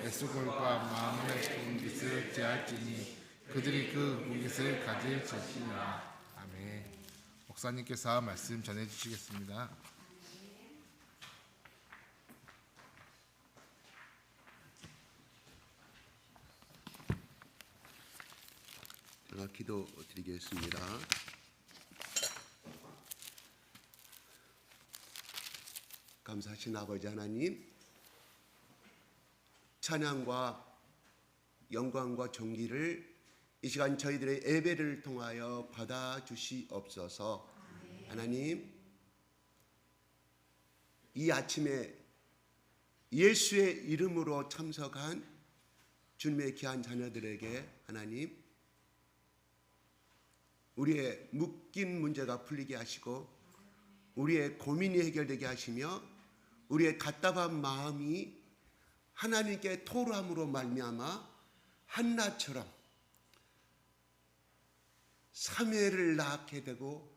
에스골과 마음의 궁깃을 제할지니 그들이 그 궁깃을 가질지니라. 아멘. 목사님께서 말씀 전해주시겠습니다. 제가 기도드리겠습니다. 감사하신 아버지 하나님, 찬양과 영광과 존귀를 이 시간 저희들의 예배를 통하여 받아주시옵소서. 하나님, 이 아침에 예수의 이름으로 참석한 주님의 귀한 자녀들에게 하나님, 우리의 묶인 문제가 풀리게 하시고 우리의 고민이 해결되게 하시며 우리의 답답한 마음이 하나님께 토로함으로 말미암아 한나처럼 사무엘을 낳게 되고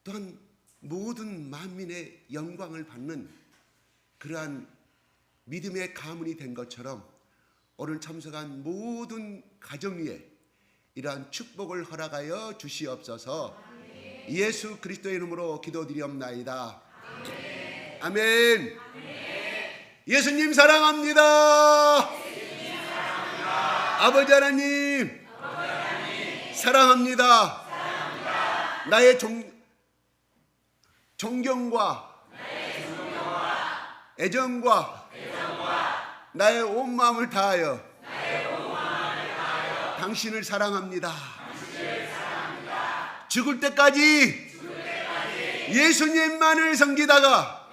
또한 모든 만민의 영광을 받는 그러한 믿음의 가문이 된 것처럼 오늘 참석한 모든 가정 위에 이러한 축복을 허락하여 주시옵소서. 예수 그리스도의 이름으로 기도드리옵나이다. 아멘. 예수님 사랑합니다. 아버지 하나님 사랑합니다. 나의 존경과 애정과 나의 온 마음을 다하여 당신을 사랑합니다. 죽을 때까지 예수님만을 섬기다가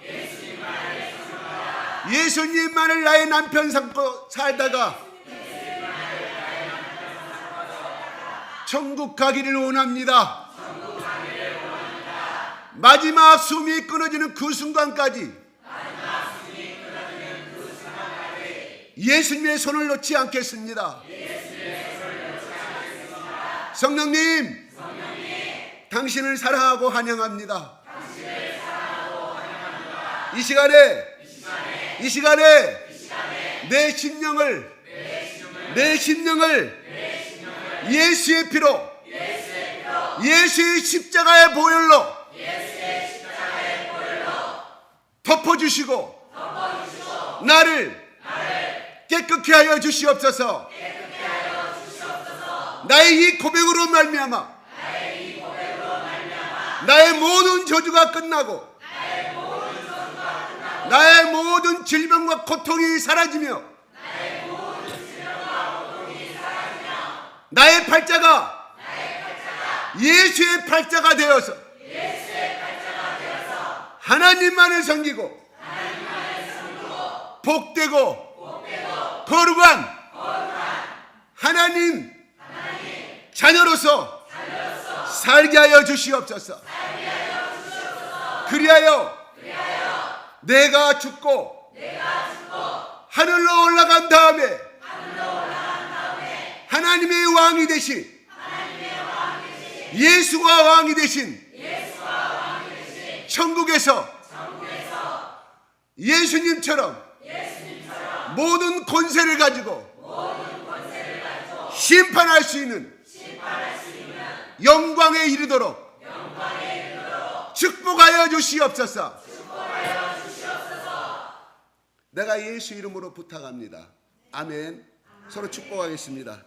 예수님만을 나의 남편 삼고 살다가 천국 가기를 원합니다. 마지막 숨이 끊어지는 그 순간까지 예수님의 손을 놓지 않겠습니다. 성령님, 당신을 사랑하고 환영합니다. 이 시간에 내 심령을 예수의 피로, 예수의 십자가의 보혈로 덮어주시고 나를 깨끗게 하여 주시옵소서. 나의 이 고백으로 말미암아 나의 모든 저주가 끝나고 나의 모든 질병과 고통이 사라지며 나의 팔자가 예수의 팔자가 되어서 하나님만을 섬기고 복되고 거룩한 하나님 자녀로서 살게 하여 주시옵소서. 그리하여 내가 죽고 하늘로 올라간 다음에 하나님의 왕이 되신 예수가 왕이 되신 천국에서 예수님처럼 모든 권세를 가지고 심판할 수 있는 영광에 이르도록 축복하여 주시옵소서. 내가 예수 이름으로 부탁합니다. 아멘. 서로 축복하겠습니다.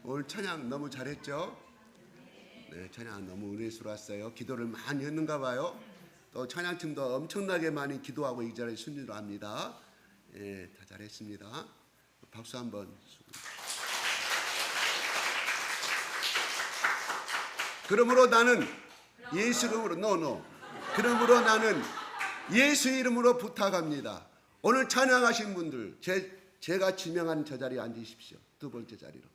오늘 찬양 너무 잘했죠? 네, 찬양 너무 은혜스러웠어요. 기도를 많이 했는가 봐요. 또 찬양팀도 엄청나게 많이 기도하고 이 자리에 순위로 합니다. 예, 다 잘했습니다. 박수 한번. 그러므로 나는 예수 이름으로 그러므로 나는 예수 이름으로 부탁합니다. 오늘 찬양하신 분들, 제가 지명한 저 자리에 앉으십시오. 두 번째 자리로.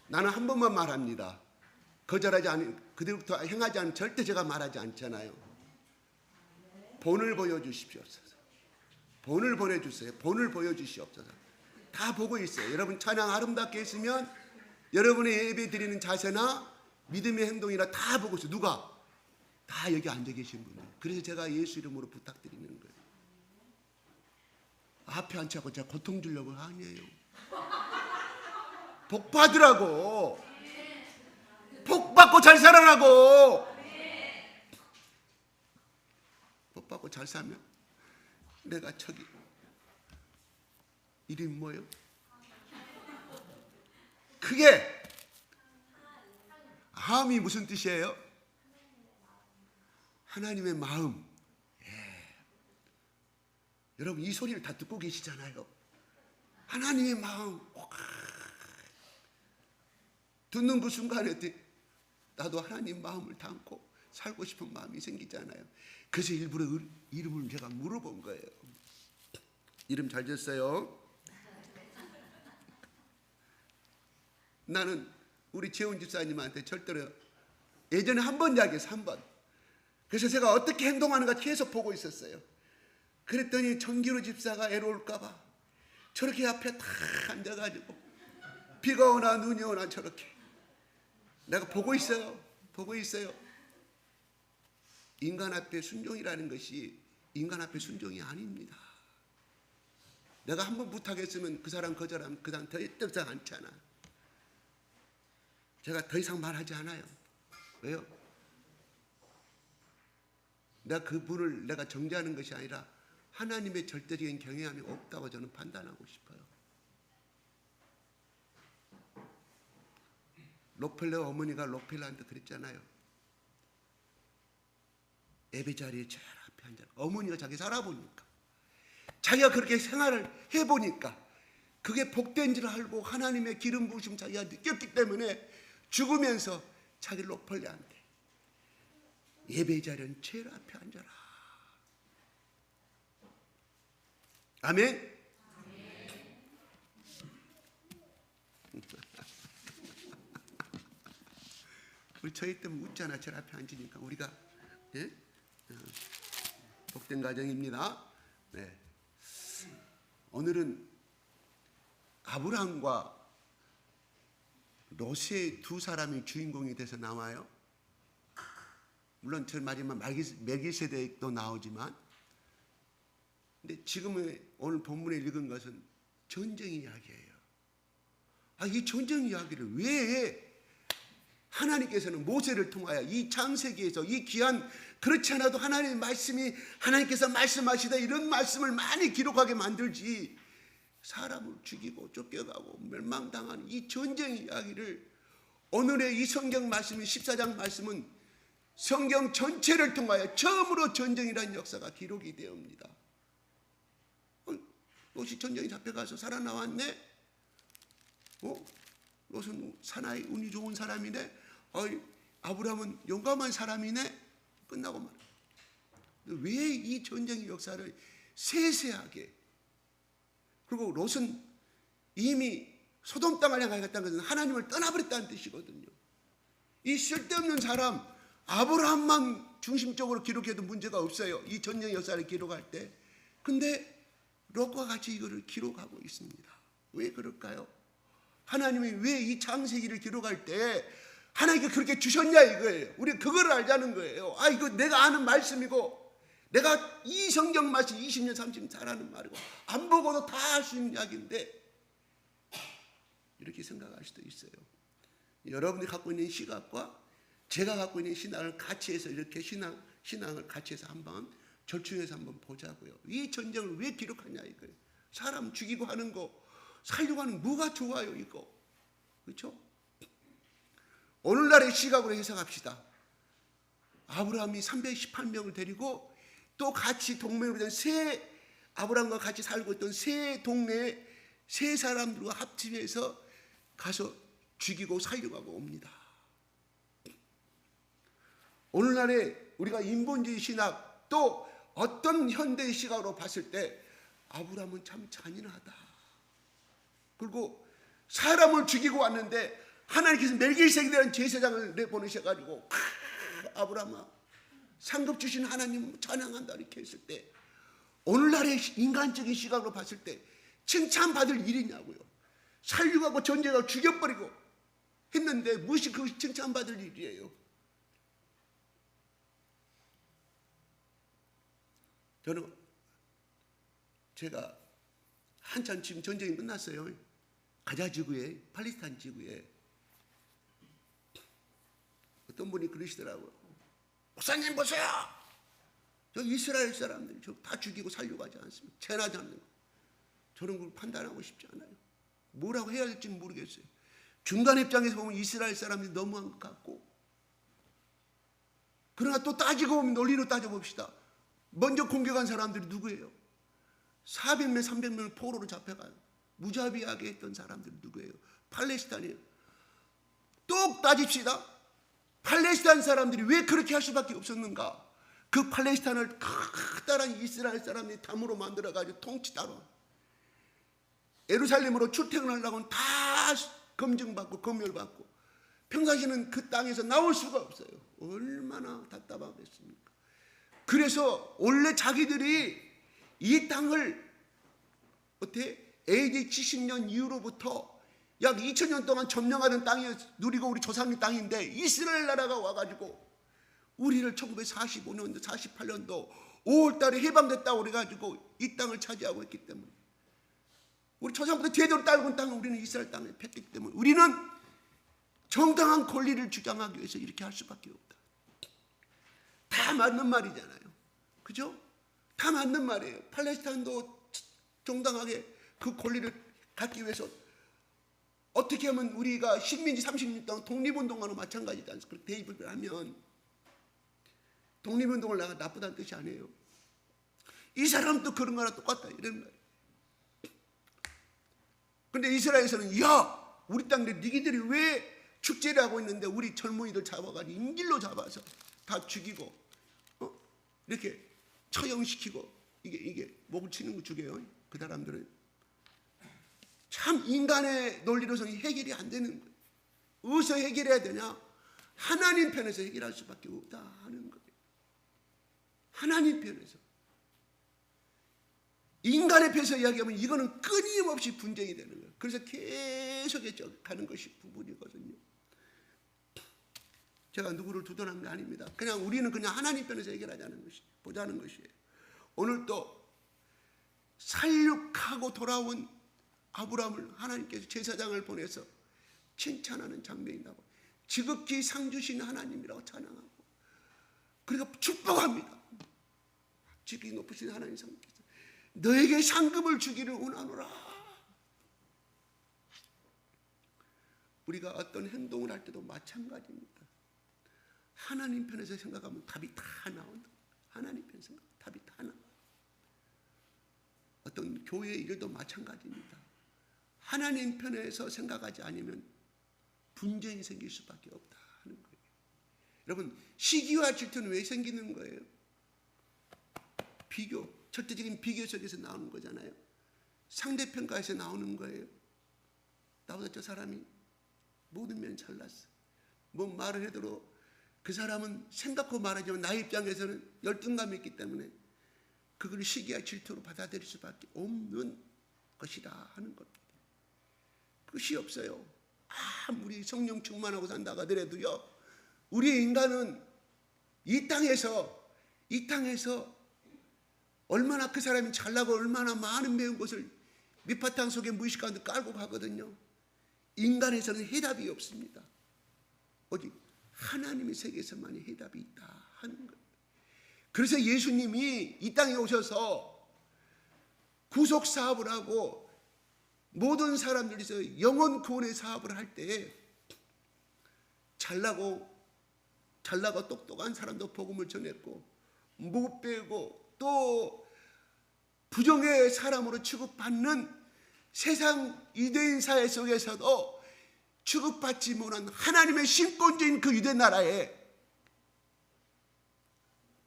나는 한 번만 말합니다. 거절하지 않은, 그들부터 행하지 않은 절대 제가 말하지 않잖아요. 본을 보여주십시옵소서. 본을 보내주세요. 본을 보여주시옵소서. 다 보고 있어요. 여러분 찬양 아름답게 했으면 여러분의 예배 드리는 자세나 믿음의 행동이나 다 보고 있어요. 누가? 다 여기 앉아 계신 분들. 그래서 제가 예수 이름으로 부탁드리는 거예요. 앞에 앉자고 제가 고통 주려고 아니에요. 복 받으라고. 복 받고 잘 살아라고. 복 받고 잘 살면 내가 저기 이름이 뭐예요? 그게 함이 무슨 뜻이에요? 하나님의 마음. 예. 여러분 이 소리를 다 듣고 계시잖아요. 하나님의 마음. 듣는 그 순간에 나도 하나님 마음을 담고 살고 싶은 마음이 생기잖아요. 그래서 일부러 이름을 제가 물어본 거예요. 이름 잘 지었어요? 나는 우리 재훈 집사님한테 절대로 예전에 한 번 이야기했어. 한 번. 그래서 제가 어떻게 행동하는가 계속 보고 있었어요. 그랬더니 정기로 집사가 애로울까 봐 저렇게 앞에 다 앉아가지고 비가 오나 눈이 오나 저렇게 내가 보고 있어요. 보고 있어요. 인간 앞에 순종이라는 것이 인간 앞에 순종이 아닙니다. 내가 한 번 부탁했으면 그 사람 거절하면 그 사람 더 이상 않잖아. 제가 더 이상 말하지 않아요. 왜요? 내가 그분을 내가 정죄하는 것이 아니라 하나님의 절대적인 경외함이 없다고 저는 판단하고 싶어요. 로펠레 어머니가 로펠레한테 그랬잖아요. 예배 자리에 제일 앞에 앉아. 어머니가 자기 살아보니까 자기가 그렇게 생활을 해보니까 그게 복된 줄 알고 하나님의 기름 부으심 자기가 느꼈기 때문에 죽으면서 자기 로펠레한테 예배 자리는 제일 앞에 앉아라. 아멘. 우리 저희 때문에 웃잖아. 제일 앞에 앉으니까 우리가 예? 복된 가정입니다. 네. 오늘은 아브라함과 롯의 두 사람이 주인공이 돼서 나와요. 물론 저 마지막 멜기세덱도 나오지만, 근데 지금의 오늘 본문에 읽은 것은 전쟁 이야기예요. 이 전쟁 이야기를 왜 하나님께서는 모세를 통하여 이 창세기에서 이 귀한, 그렇지 않아도 하나님의 말씀이 하나님께서 말씀하시다 이런 말씀을 많이 기록하게 만들지, 사람을 죽이고 쫓겨가고 멸망당하는 이 전쟁 이야기를 오늘의 이 성경 말씀인 14장 말씀은 성경 전체를 통하여 처음으로 전쟁이라는 역사가 기록이 되옵니다. 롯이 전쟁에 잡혀가서 살아나왔네. 롯은 사나이 운이 좋은 사람이네. 아브라함은 용감한 사람이네. 끝나고 말이야. 왜 이 전쟁의 역사를 세세하게, 그리고 롯은 이미 소돔 땅을 향하여 갔다는 것은 하나님을 떠나버렸다는 뜻이거든요. 이 쓸데없는 사람 아브라함만 중심적으로 기록해도 문제가 없어요. 이 전쟁 역사를 기록할 때. 근데 롯과 같이 이거를 기록하고 있습니다. 왜 그럴까요? 하나님이 왜 이 창세기를 기록할 때 하나님께 그렇게 주셨냐 이거예요. 우리 그걸 알자는 거예요. 이거 내가 아는 말씀이고 내가 이 성경 말씀 20년 30년 잘하는 말이고 안 보고도 다 할 수 있는 이야기인데 이렇게 생각할 수도 있어요. 여러분이 갖고 있는 시각과 제가 갖고 있는 신앙을 같이 해서 이렇게 신앙을 같이 해서 한번 절충해서 한번 보자고요. 이 전쟁을 왜 기록하냐 이거예요. 사람 죽이고 하는 거 살려고 하는 뭐가 좋아요 이거. 그렇죠? 오늘날의 시각으로 해석합시다. 아브라함이 318명을 데리고 또 같이 동맹으로 된 아브라함과 같이 살고 있던 세 동네에 세 사람들과 합집해서 가서 죽이고 살려가고 옵니다. 오늘날에 우리가 인본주의 신학 또 어떤 현대의 시각으로 봤을 때 아브라함은 참 잔인하다. 그리고 사람을 죽이고 왔는데 하나님께서 멜기세덱이라는 제사장을 내보내셔가지고 아브라함아 상급 주신 하나님 찬양한다 이렇게 했을 때 오늘날의 인간적인 시각으로 봤을 때 칭찬받을 일이냐고요. 살육하고 전쟁하고 죽여버리고 했는데 무엇이 그것이 칭찬받을 일이에요. 저는 제가 한참 지금 전쟁이 끝났어요. 가자 지구에 팔레스타인 지구에 어떤 분이 그러시더라고요. 목사님 보세요. 저 이스라엘 사람들이 저 다 죽이고 살려고 하지 않습니까? 체나지 않는 거. 저는 그걸 판단하고 싶지 않아요. 뭐라고 해야 할지는 모르겠어요. 중간 입장에서 보면 이스라엘 사람들이 너무한 것 같고, 그러나 또 따지고 보면 논리로 따져봅시다. 먼저 공격한 사람들이 누구예요? 400명 300명을 포로로 잡혀가요. 무자비하게 했던 사람들이 누구예요? 팔레스타인이에요. 또 따집시다. 팔레스타인 사람들이 왜 그렇게 할 수밖에 없었는가? 그 팔레스타인을 커다란 이스라엘 사람들이 담으로 만들어가지고 통치다로 예루살렘으로 출퇴근하려고는 다 검증받고 검열받고 평상시에는 그 땅에서 나올 수가 없어요. 얼마나 답답하겠습니까? 그래서 원래 자기들이 이 땅을 어떻게 AD 70년 이후로부터 약 2000년 동안 점령하던 땅이 누리고 우리 조상의 땅인데 이스라엘 나라가 와가지고 우리를 1945년도 48년도 5월달에 해방됐다고 그래가지고 이 땅을 차지하고 있기 때문에 우리 조상부터 제대로 따르고 땅을 우리는 이스라엘 땅에 팼기 때문에 우리는 정당한 권리를 주장하기 위해서 이렇게 할 수밖에 없다. 다 맞는 말이잖아요. 그죠? 다 맞는 말이에요. 팔레스타인도 정당하게 그 권리를 갖기 위해서 어떻게 하면 우리가 식민지 30년 동안 독립운동하는 마찬가지지 않습니까? 대입을 하면 독립운동을 나쁘다는 뜻이 아니에요. 이 사람도 그런 거랑 똑같다 이런 말이에요. 근데 이스라엘에서는 야 우리 땅에 니기들이 왜 축제를 하고 있는데 우리 젊은이들 잡아가지고 인질로 잡아서 다 죽이고 이렇게 처형시키고 이게 목을 치는 거 죽여요. 그 사람들은 참 인간의 논리로서는 해결이 안 되는 거예요. 어디서 해결해야 되냐? 하나님 편에서 해결할 수밖에 없다 하는 거예요. 하나님 편에서. 인간의 편에서 이야기하면 이거는 끊임없이 분쟁이 되는 거예요. 그래서 계속해서 가는 것이 부분이거든요. 제가 누구를 두둔한 게 아닙니다. 그냥 우리는 그냥 하나님 편에서 해결하자는 것이 보자는 것이에요. 오늘 또 살육하고 돌아온 아브라함을 하나님께서 제사장을 보내서 칭찬하는 장면이 나고 지극히 상 주신 하나님이라고 찬양하고 그리고 축복합니다. 지극히 높으신 하나님 상께서 너에게 상급을 주기를 원하노라. 우리가 어떤 행동을 할 때도 마찬가지입니다. 하나님 편에서 생각하면 답이 다 나온다. 하나님 편에서 생각하면 답이 다 나와. 어떤 교회 일도 마찬가지입니다. 하나님 편에서 생각하지 않으면 분쟁이 생길 수밖에 없다 하는 거예요. 여러분 시기와 질투는 왜 생기는 거예요? 비교, 절대적인 비교 속에서 나오는 거잖아요. 상대평가에서 나오는 거예요. 나보다 저 사람이 모든 면이 잘났어. 뭐 말을 해도 그 사람은 생각하고 말하지만 나의 입장에서는 열등감이 있기 때문에 그걸 시기와 질투로 받아들일 수밖에 없는 것이다 하는 겁니다. 그것이 없어요. 아무리 성령 충만하고 산다고 하더라도요. 우리 인간은 이 땅에서 얼마나 그 사람이 잘나고 얼마나 많은 배운 것을 밑바탕 속에 무의식 가운데 깔고 가거든요. 인간에서는 해답이 없습니다. 오직 하나님의 세계에서만이 해답이 있다 하는 거예요. 그래서 예수님이 이 땅에 오셔서 구속 사업을 하고 모든 사람들이서 영혼 구원의 사업을 할 때 잘나고 똑똑한 사람도 복음을 전했고 못 배우고 또 부정의 사람으로 취급받는 세상 유대인 사회 속에서도 취급받지 못한 하나님의 신권자인 그 유대 나라에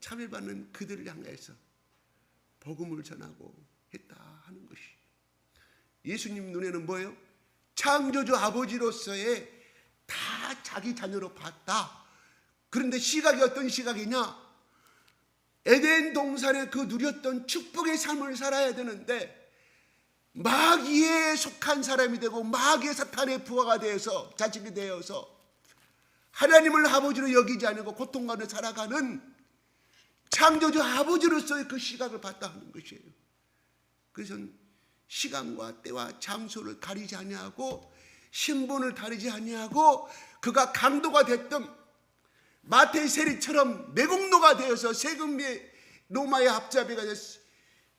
차별받는 그들을 향해서 복음을 전하고 했다. 예수님 눈에는 뭐예요? 창조주 아버지로서의 다 자기 자녀로 봤다. 그런데 시각이 어떤 시각이냐? 에덴 동산에 그 누렸던 축복의 삶을 살아야 되는데 마귀에 속한 사람이 되고 마귀의 사탄의 부하가 되어서 자식이 되어서 하나님을 아버지로 여기지 않고 고통 가운데 살아가는 창조주 아버지로서의 그 시각을 봤다 하는 것이에요. 그래서 시간과 때와 장소를 가리지 아니하고 신분을 가리지 아니하고 그가 강도가 됐던 마태의 세리처럼 매국노가 되어서 세금의 로마의 앞잡이가 돼서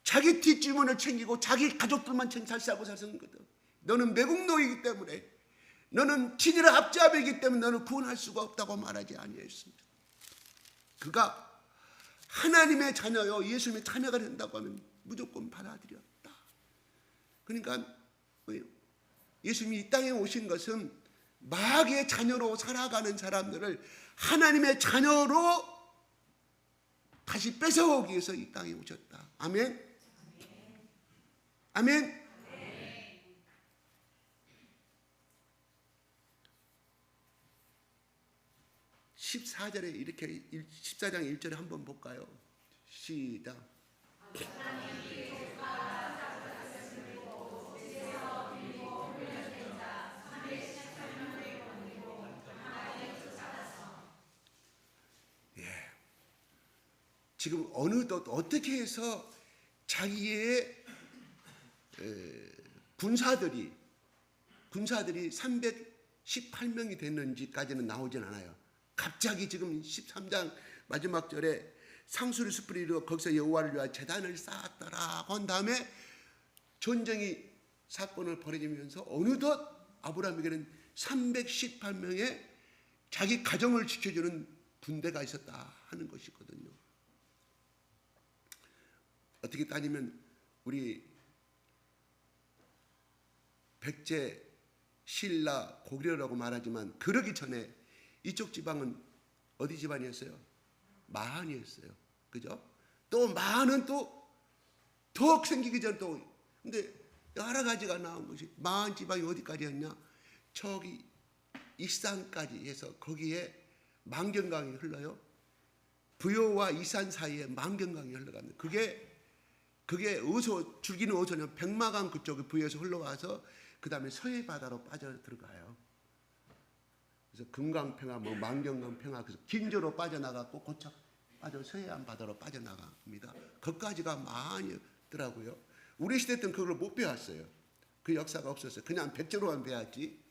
자기 뒷주머니를 챙기고 자기 가족들만 잘 살고 사는 거다. 너는 매국노이기 때문에, 너는 친일의 앞잡이이기 때문에 너는 구원할 수가 없다고 말하지 아니했습니다. 그가 하나님의 자녀요, 예수님의 자녀가 된다고 하면 무조건 받아들였다. 그러니까 뭐예요? 예수님이 이 땅에 오신 것은 마귀의 자녀로 살아가는 사람들을 하나님의 자녀로 다시 뺏어오기 위해서 이 땅에 오셨다. 아멘. 아멘. 14절에 이렇게 14장 1절에 한번 볼까요? 시작. 지금 어느덧 어떻게 해서 자기의 군사들이 318명이 됐는지까지는 나오진 않아요. 갑자기 지금 13장 마지막 절에 상수리 숲을 이루어 거기서 여호와를 위하여 제단을 쌓았더라고 한 다음에 전쟁이 사건을 벌어지면서 어느덧 아브라함에게는 318명의 자기 가정을 지켜주는 군대가 있었다 하는 것이거든요. 어떻게 따지면 우리 백제, 신라, 고구려라고 말하지만 그러기 전에 이쪽 지방은 어디 집안이었어요? 마한이었어요. 그죠? 또 마한은 또 더 생기기 전에 또 근데 여러 가지가 나온 것이 마한 지방이 어디까지였냐? 저기 익산까지 해서 거기에 만경강이 흘러요. 부여와 이산 사이에 만경강이 흘러갑니다. 그게 어디서 줄기는 어디서냐? 백마강 그쪽에 부여에서 흘러와서 그 다음에 서해 바다로 빠져 들어가요. 그래서 금강평화, 만경강평화, 그래서 긴조로 빠져나갔고 고착 빠져 서해안 바다로 빠져나갑니다. 거기까지가 많이 있더라고요. 우리 시대 때는 그걸 못 배웠어요. 그 역사가 없었어요. 그냥 백제로만 배웠지.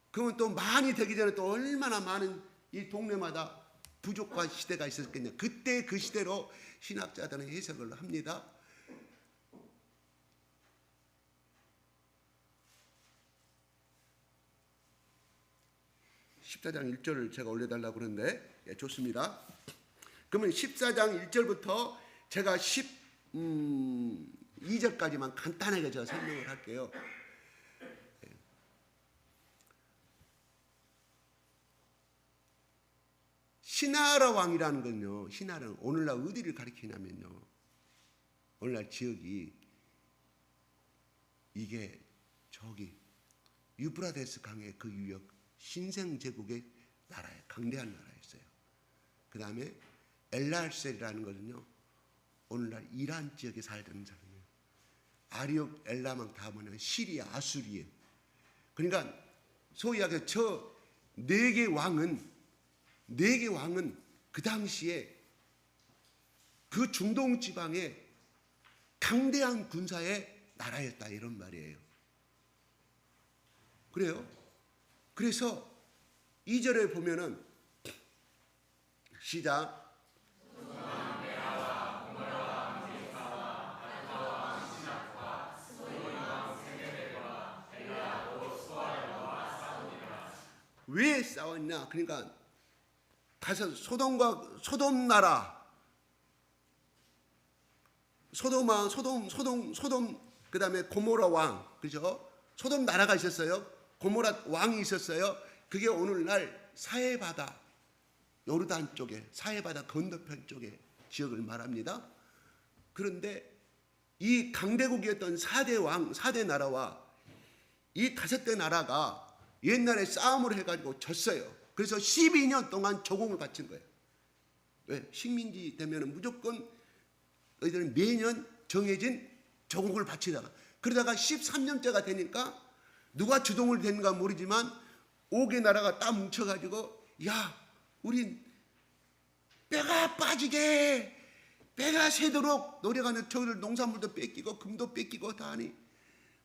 그러면 또 많이 되기 전에 또 얼마나 많은 이 동네마다 부족과 시대가 있었겠냐. 그때 그 시대로 신학자들은 해석을 합니다. (14장 1절을) 제가 올려달라고 그러는데 좋습니다. 그러면 14장 1절부터 제가 12절까지만 간단하게 제가 설명을 할게요. 시나라 왕이라는 건요, 시나라는 오늘날 어디를 가리키냐면요, 오늘날 지역이 이게 저기 유브라데스 강의 그 유역 신생제국의 나라예요. 강대한 나라였어요. 그 다음에 엘라셀이라는 것은요, 오늘날 이란 지역에 살던 사람이에요. 아리옥, 엘라망 다음은 시리아, 아수리에요. 그러니까 소위 하게 저 네 개 왕은 그 당시에 그 중동 지방의 강대한 군사의 나라였다 이런 말이에요. 그래요? 그래서 2절에 보면은 시작. 왜 싸웠냐? 그러니까 가서 소돔 나라, 소돔 그다음에 고모라 왕, 그죠? 소돔 나라가 있었어요. 고모라 왕이 있었어요. 그게 오늘날 사해바다 요르단 쪽에 사해바다 건너편 쪽에 지역을 말합니다. 그런데 이 강대국이었던 4대 왕, 4대 나라와 이 5대 나라가 옛날에 싸움을 해가지고 졌어요. 그래서 12년 동안 조공을 바친 거예요. 왜? 식민지 되면 무조건 너희들은 매년 정해진 조공을 바치다가 그러다가 13년째가 되니까 누가 주동을 됐는가 모르지만 5개 나라가 딱 뭉쳐가지고 야, 우린 뼈가 빠지게 뼈가 새도록 노력하는 저들 농산물도 뺏기고 금도 뺏기고 다 하니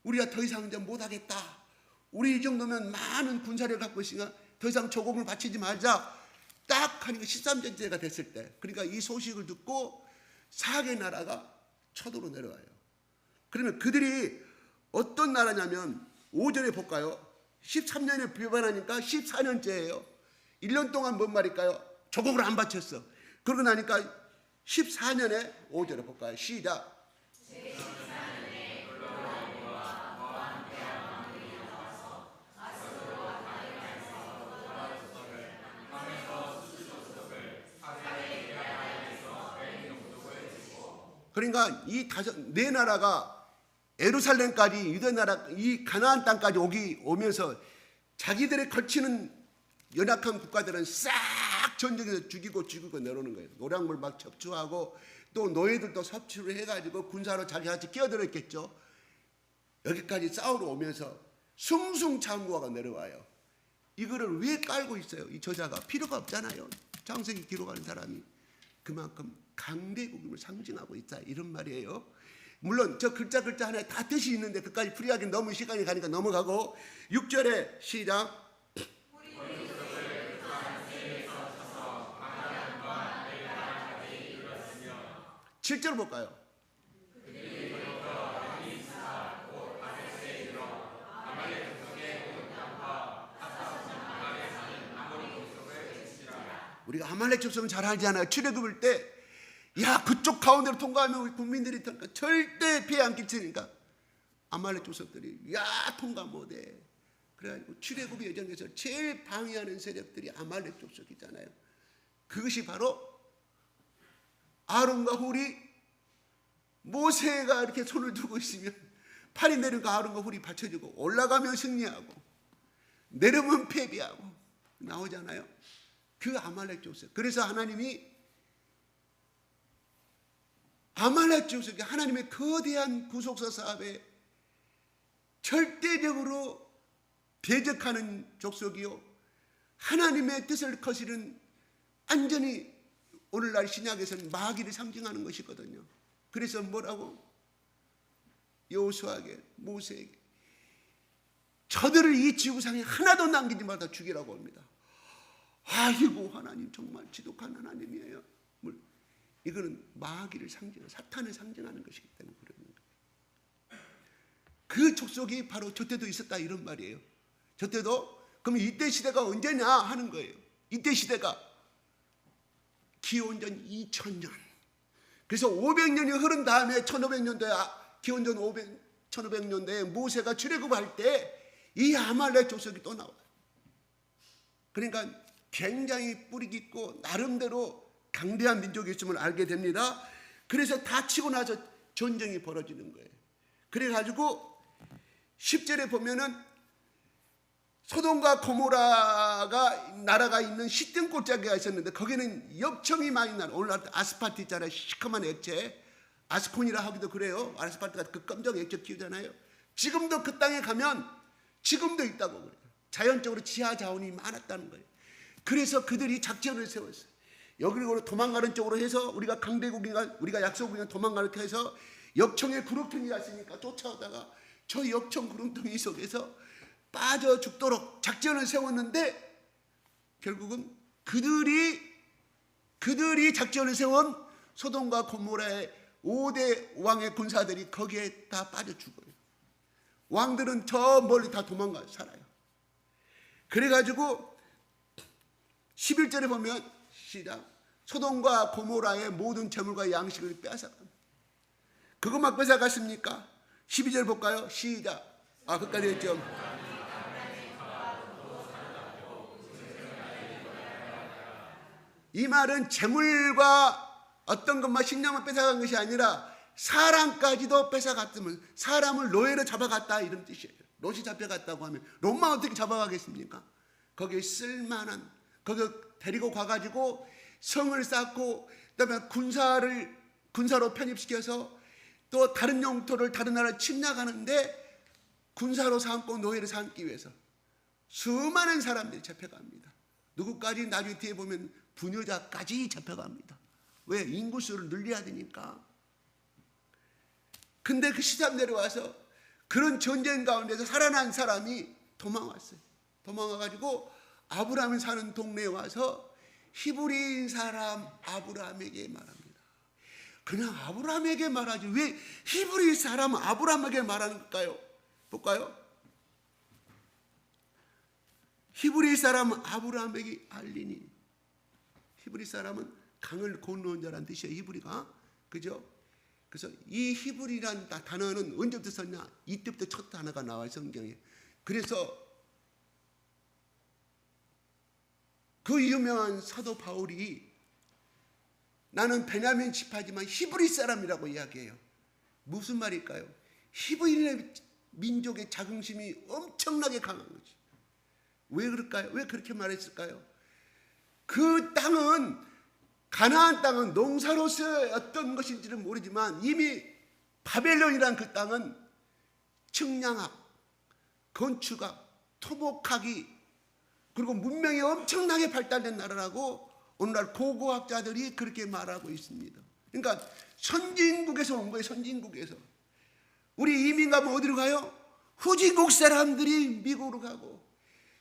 우리가 더 이상 이제 못하겠다. 우리 이 정도면 많은 군사력을 갖고 있으니까 더 이상 조공을 바치지 말자. 딱 하니까 13년째가 됐을 때 그러니까 이 소식을 듣고 4개 나라가 쳐도로 내려와요. 그러면 그들이 어떤 나라냐면 5절에 볼까요? 13년에 배반하니까 14년째예요. 1년 동안 뭔 말일까요? 조공을 안 바쳤어. 그러고 나니까 14년에 5절에 볼까요? 시작. 그러니까 이 네 나라가 예루살렘까지 유대 나라 이 가나안 땅까지 오면서 자기들의 걸치는 연약한 국가들은 싹 전쟁에서 죽이고 내려오는 거예요. 노량물 막 첩수하고 또 노예들도 섭취를 해가지고 군사로 자기같이 끼어들었겠죠. 여기까지 싸우러 오면서 숭숭장구가 내려와요. 이거를 왜 깔고 있어요? 이 저자가 필요가 없잖아요. 창세기 기록하는 사람이 그만큼 강대국임을 상징하고 있다 이런 말이에요. 물론 저 글자 하나에 다 뜻이 있는데 그까지 풀이하기 너무 시간이 가니까 넘어가고 6절에 시작. 7절 볼까요? 우리가 아말렉 족속은 잘 알잖아요. 출애굽을 때 야 그쪽 가운데로 통과하면 우리 국민들이 절대 피해 안 끼치니까 아말렉 족속들이 야 통과 못해. 그래가지고 출애굽 여정에서 제일 방해하는 세력들이 아말렉 족속이잖아요. 그것이 바로 아론과 훌이 모세가 이렇게 손을 들고 있으면 팔이 내려가 아론과 훌이 받쳐주고 올라가면 승리하고 내려오면 패배하고 나오잖아요. 그 아말렉 족속. 그래서 하나님이 아말렉 족속이 하나님의 거대한 구속사 사업에 절대적으로 배적하는 족속이요 하나님의 뜻을 거스르는 완전히 오늘날 신약에서는 마귀를 상징하는 것이거든요. 그래서 뭐라고? 여호수아에게 모세에게 저들을 이 지구상에 하나도 남기지 말다 죽이라고 합니다. 아이고 하나님 정말 지독한 하나님이에요. 이거는 마귀를 상징하는 사탄을 상징하는 것이기 때문에 그러는 거예요. 그 족속이 바로 저 때도 있었다 이런 말이에요. 저 때도 그럼 이때 시대가 언제냐 하는 거예요. 이때 시대가 기원전 2000년. 그래서 500년이 흐른 다음에 1500년도에 기원전 1500년도에 모세가 출애굽할 때 이 아말렉 족속이 또 나와요. 그러니까 굉장히 뿌리 깊고 나름대로 강대한 민족이 있음을 알게 됩니다. 그래서 다 치고 나서 전쟁이 벌어지는 거예요. 그래가지고 10절에 보면은 소돔과 고모라가 나라가 있는 시든 골짜기가 있었는데 거기는 엽청이 많이 나는 오늘날 아스팔트 있잖아요. 시커먼 액체 아스콘이라 하기도 그래요. 아스팔트가 그 검정 액체 키우잖아요. 지금도 그 땅에 가면 지금도 있다고 그래요. 자연적으로 지하 자원이 많았다는 거예요. 그래서 그들이 작전을 세웠어요. 여기로 도망가는 쪽으로 해서 우리가 강대국인가 우리가 약소국인가 도망가는 쪽 해서 역청의 구렁텅이가 있으니까 쫓아오다가 저 역청 구렁텅이 속에서 빠져 죽도록 작전을 세웠는데 결국은 그들이 작전을 세운 소돔과 고모라의 5대 왕의 군사들이 거기에 다 빠져 죽어요. 왕들은 저 멀리 다 도망가 살아요. 그래가지고 11절에 보면 시작. 소돔과 고모라의 모든 재물과 양식을 빼앗아갑니다. 그것만 뺏어갔습니까? 12절 볼까요? 시작. 끝까지 했죠. 이 말은 재물과 어떤 것만 식량만 뺏어간 것이 아니라 사람까지도 뺏어갔으면 사람을 노예로 잡아갔다 이런 뜻이에요. 롯이 잡혀갔다고 하면 롯만 어떻게 잡아가겠습니까? 거기에 쓸만한, 거기 데리고 가가지고 성을 쌓고 그다음에 군사로 편입시켜서 또 다른 영토를 다른 나라를 침략하는데 군사로 삼고 노예로 삼기 위해서 수많은 사람들이 잡혀갑니다. 누구까지 나중에 뒤에 보면 부녀자까지 잡혀갑니다. 왜? 인구수를 늘려야 되니까. 근데 그 시삼 내려와서 그런 전쟁 가운데서 살아난 사람이 도망왔어요. 도망와가지고 아브라함이 사는 동네에 와서 히브리인 사람 아브라함에게 말합니다. 그냥 아브라함에게 말하지 왜 히브리 사람 아브라함에게 말하는가요? 볼까요? 히브리 사람 아브라함에게 알리니. 히브리 사람은 강을 건너온 자라는 뜻이에요. 히브리가. 그죠? 그래서 이 히브리란 단어는 언제부터 썼냐? 이때부터 첫 단어가 나와요, 성경에. 그래서 그 유명한 사도 바울이 나는 베냐민 지파지만 히브리 사람이라고 이야기해요. 무슨 말일까요? 히브리 민족의 자긍심이 엄청나게 강한 거지. 왜 그럴까요? 왜 그렇게 말했을까요? 그 땅은 가나안 땅은 농사로서의 어떤 것인지는 모르지만 이미 바벨론이란 그 땅은 측량학, 건축학, 토목학이 그리고 문명이 엄청나게 발달된 나라라고 오늘날 고고학자들이 그렇게 말하고 있습니다. 그러니까 선진국에서 온 거예요. 선진국에서. 우리 이민 가면 어디로 가요? 후진국 사람들이 미국으로 가고.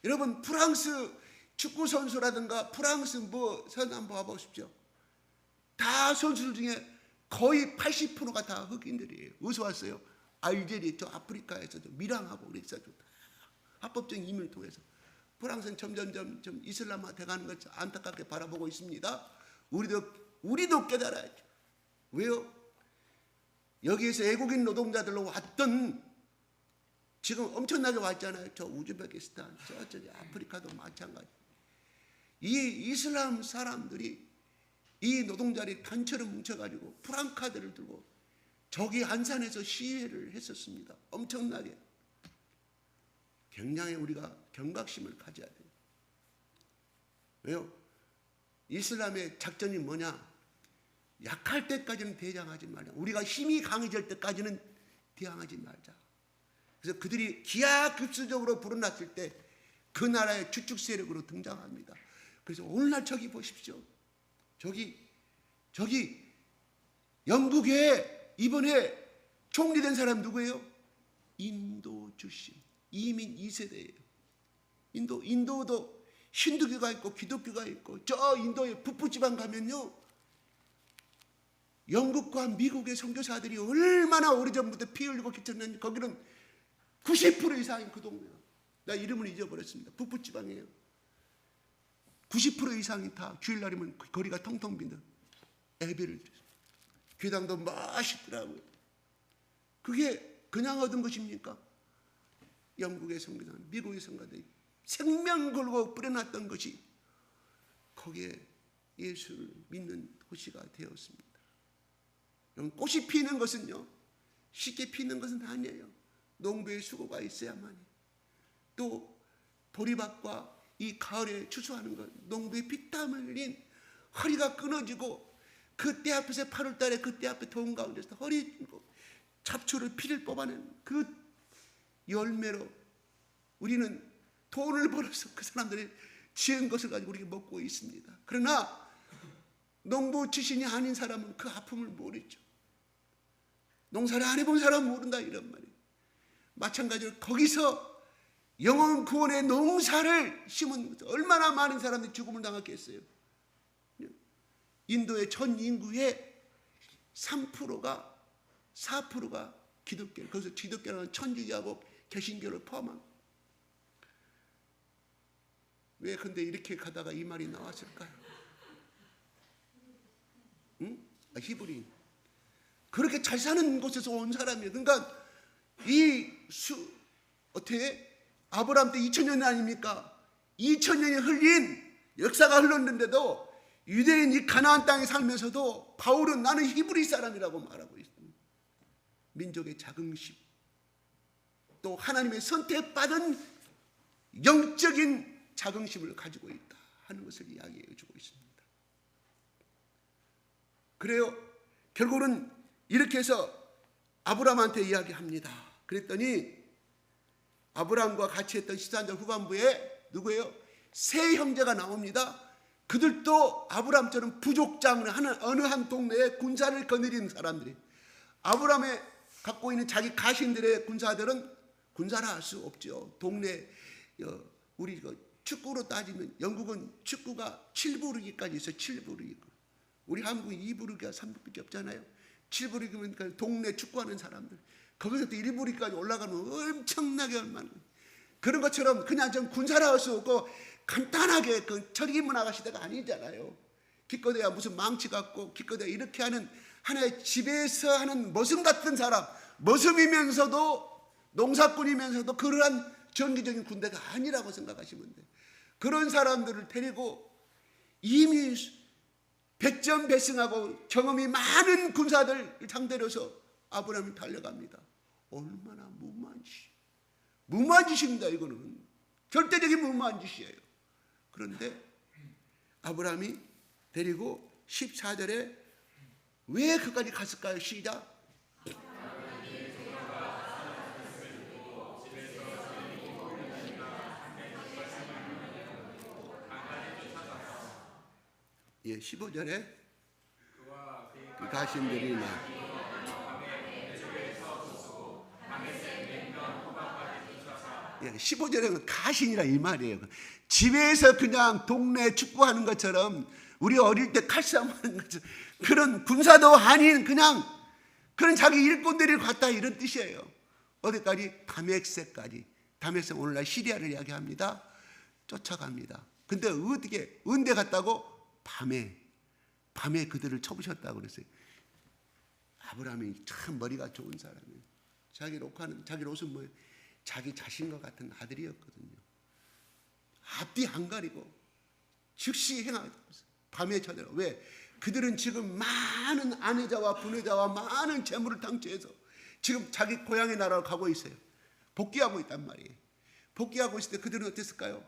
여러분 프랑스 축구 선수라든가 프랑스 선 한번 와보십시오. 다 선수들 중에 거의 80%가 다 흑인들이에요. 어디서 왔어요? 알제리, 저 아프리카에서도 밀항하고 그랬어요. 합법적인 이민을 통해서. 프랑스는 점점 이슬람화 돼가는 걸 안타깝게 바라보고 있습니다. 우리도 깨달아야죠. 왜요? 여기에서 외국인 노동자들로 왔던 지금 엄청나게 왔잖아요. 저 우즈베키스탄, 저쪽에 아프리카도 마찬가지. 이 이슬람 사람들이 이 노동자들이 단체로 뭉쳐가지고 프랑카드를 들고 저기 안산에서 시위를 했었습니다. 엄청나게. 굉장히 우리가 경각심을 가져야 돼요. 왜요? 이슬람의 작전이 뭐냐? 약할 때까지는 대항하지 말자. 우리가 힘이 강해질 때까지는 대항하지 말자. 그래서 그들이 기하급수적으로 불어났을 때 그 나라의 주축 세력으로 등장합니다. 그래서 오늘날 저기 보십시오. 저기 영국에 이번에 총리된 사람 누구예요? 인도 출신 이민 2세대예요. 인도도 힌두교가 있고 기독교가 있고 저 인도의 북부지방 가면요 영국과 미국의 선교사들이 얼마나 오래전부터 피 흘리고 기쳤는지 거기는 90% 이상이 그 동네야. 나 이름을 잊어버렸습니다. 북부지방이에요. 90% 이상이 다 주일날이면 거리가 텅텅 비는 예배를 교당도 멋있더라고요. 그게 그냥 얻은 것입니까? 영국의 선교사, 미국의 선교사들이 생명 걸고 뿌려놨던 것이 거기에 예수를 믿는 도시가 되었습니다. 여러분, 꽃이 피는 것은요 쉽게 피는 것은 아니에요. 농부의 수고가 있어야만 해요. 또 보리밭과 이 가을에 추수하는 것, 농부의 피땀을 흘린 허리가 끊어지고 그 때 앞에서 8월 달에 그 때 앞에 더운 가운데서 허리 잡초를 피를 뽑아내는 그 열매로 우리는 돈을 벌어서 그 사람들이 지은 것을 가지고 우리가 먹고 있습니다. 그러나 농부 출신이 아닌 사람은 그 아픔을 모르죠. 농사를 안 해본 사람은 모른다 이런 말이에요. 마찬가지로 거기서 영혼 구원의 농사를 심은 얼마나 많은 사람들이 죽음을 당했겠어요. 인도의 전 인구의 3%가 4%가 기독교. 그래서 기독교는 천주교하고 개신교를 포함한. 왜 근데 이렇게 가다가 이 말이 나왔을까요? 응? 히브리. 그렇게 잘 사는 곳에서 온 사람이에요. 그러니까 어떻게 아브라함 때 2000년 아닙니까? 2000년이 흘린 역사가 흘렀는데도 유대인이 가나안 땅에 살면서도 바울은 나는 히브리 사람이라고 말하고 있습니다. 민족의 자긍심, 또 하나님의 선택받은 영적인 자긍심을 가지고 있다 하는 것을 이야기해 주고 있습니다. 그래요. 결국은 이렇게 해서 아브라함한테 이야기합니다. 그랬더니 아브라함과 같이 했던 13절 후반부에 누구예요? 세 형제가 나옵니다. 그들도 아브라함처럼 부족장을 하는 어느 한 동네에 군사를 거느리는 사람들이, 아브라함의 갖고 있는 자기 가신들의 군사들은 군사를 할 수 없죠. 동네 우리 축구로 따지면 영국은 축구가 7부르기까지 있어요. 7부르기. 우리 한국은 2부르기가 3부르기 없잖아요. 7부르기면 그 동네 축구하는 사람들, 거기서 또 1부르기까지 올라가면 엄청나게 얼마나, 그런 것처럼 그냥 좀 군사를 할 수 없고 간단하게 그 철기 문화가 시대가 아니잖아요. 기껏해야 무슨 망치 갖고 기껏해야 이렇게 하는 하나의 집에서 하는 머슴 같은 사람, 머슴이면서도 농사꾼이면서도 그러한 정기적인 군대가 아니라고 생각하시면 돼요. 그런 사람들을 데리고 이미 백전백승하고 경험이 많은 군사들 상대로서 아브라함이 달려갑니다. 얼마나 무모한 짓, 무모한 짓입니다. 이거는 절대적인 무모한 짓이에요. 그런데 아브라함이 데리고 14절에 왜 그까지 갔을까요? 시작. 예, 15절에 그 가신들이 예, 15절에는 가신이라 이 말이에요. 집에서 그냥 동네 축구하는 것처럼, 우리 어릴 때 칼싸움하는 것처럼 그런 군사도 아닌 그냥 그런 자기 일꾼들이 갔다 이런 뜻이에요. 어디까지? 다메섹까지. 다메섹 오늘날 시리아를 이야기합니다. 쫓아갑니다. 근데 어떻게 언제 갔다고? 밤에 그들을 쳐부셨다고 그랬어요. 아브라함이 참 머리가 좋은 사람이에요. 자기 롯은 뭐예요? 자기 자신과 같은 아들이었거든요. 앞뒤 안 가리고 즉시 행하고 밤에 찾아라. 왜? 그들은 지금 많은 아내자와 부녀자와 많은 재물을 당취해서 지금 자기 고향의 나라로 가고 있어요. 복귀하고 있단 말이에요. 복귀하고 있을 때 그들은 어땠을까요?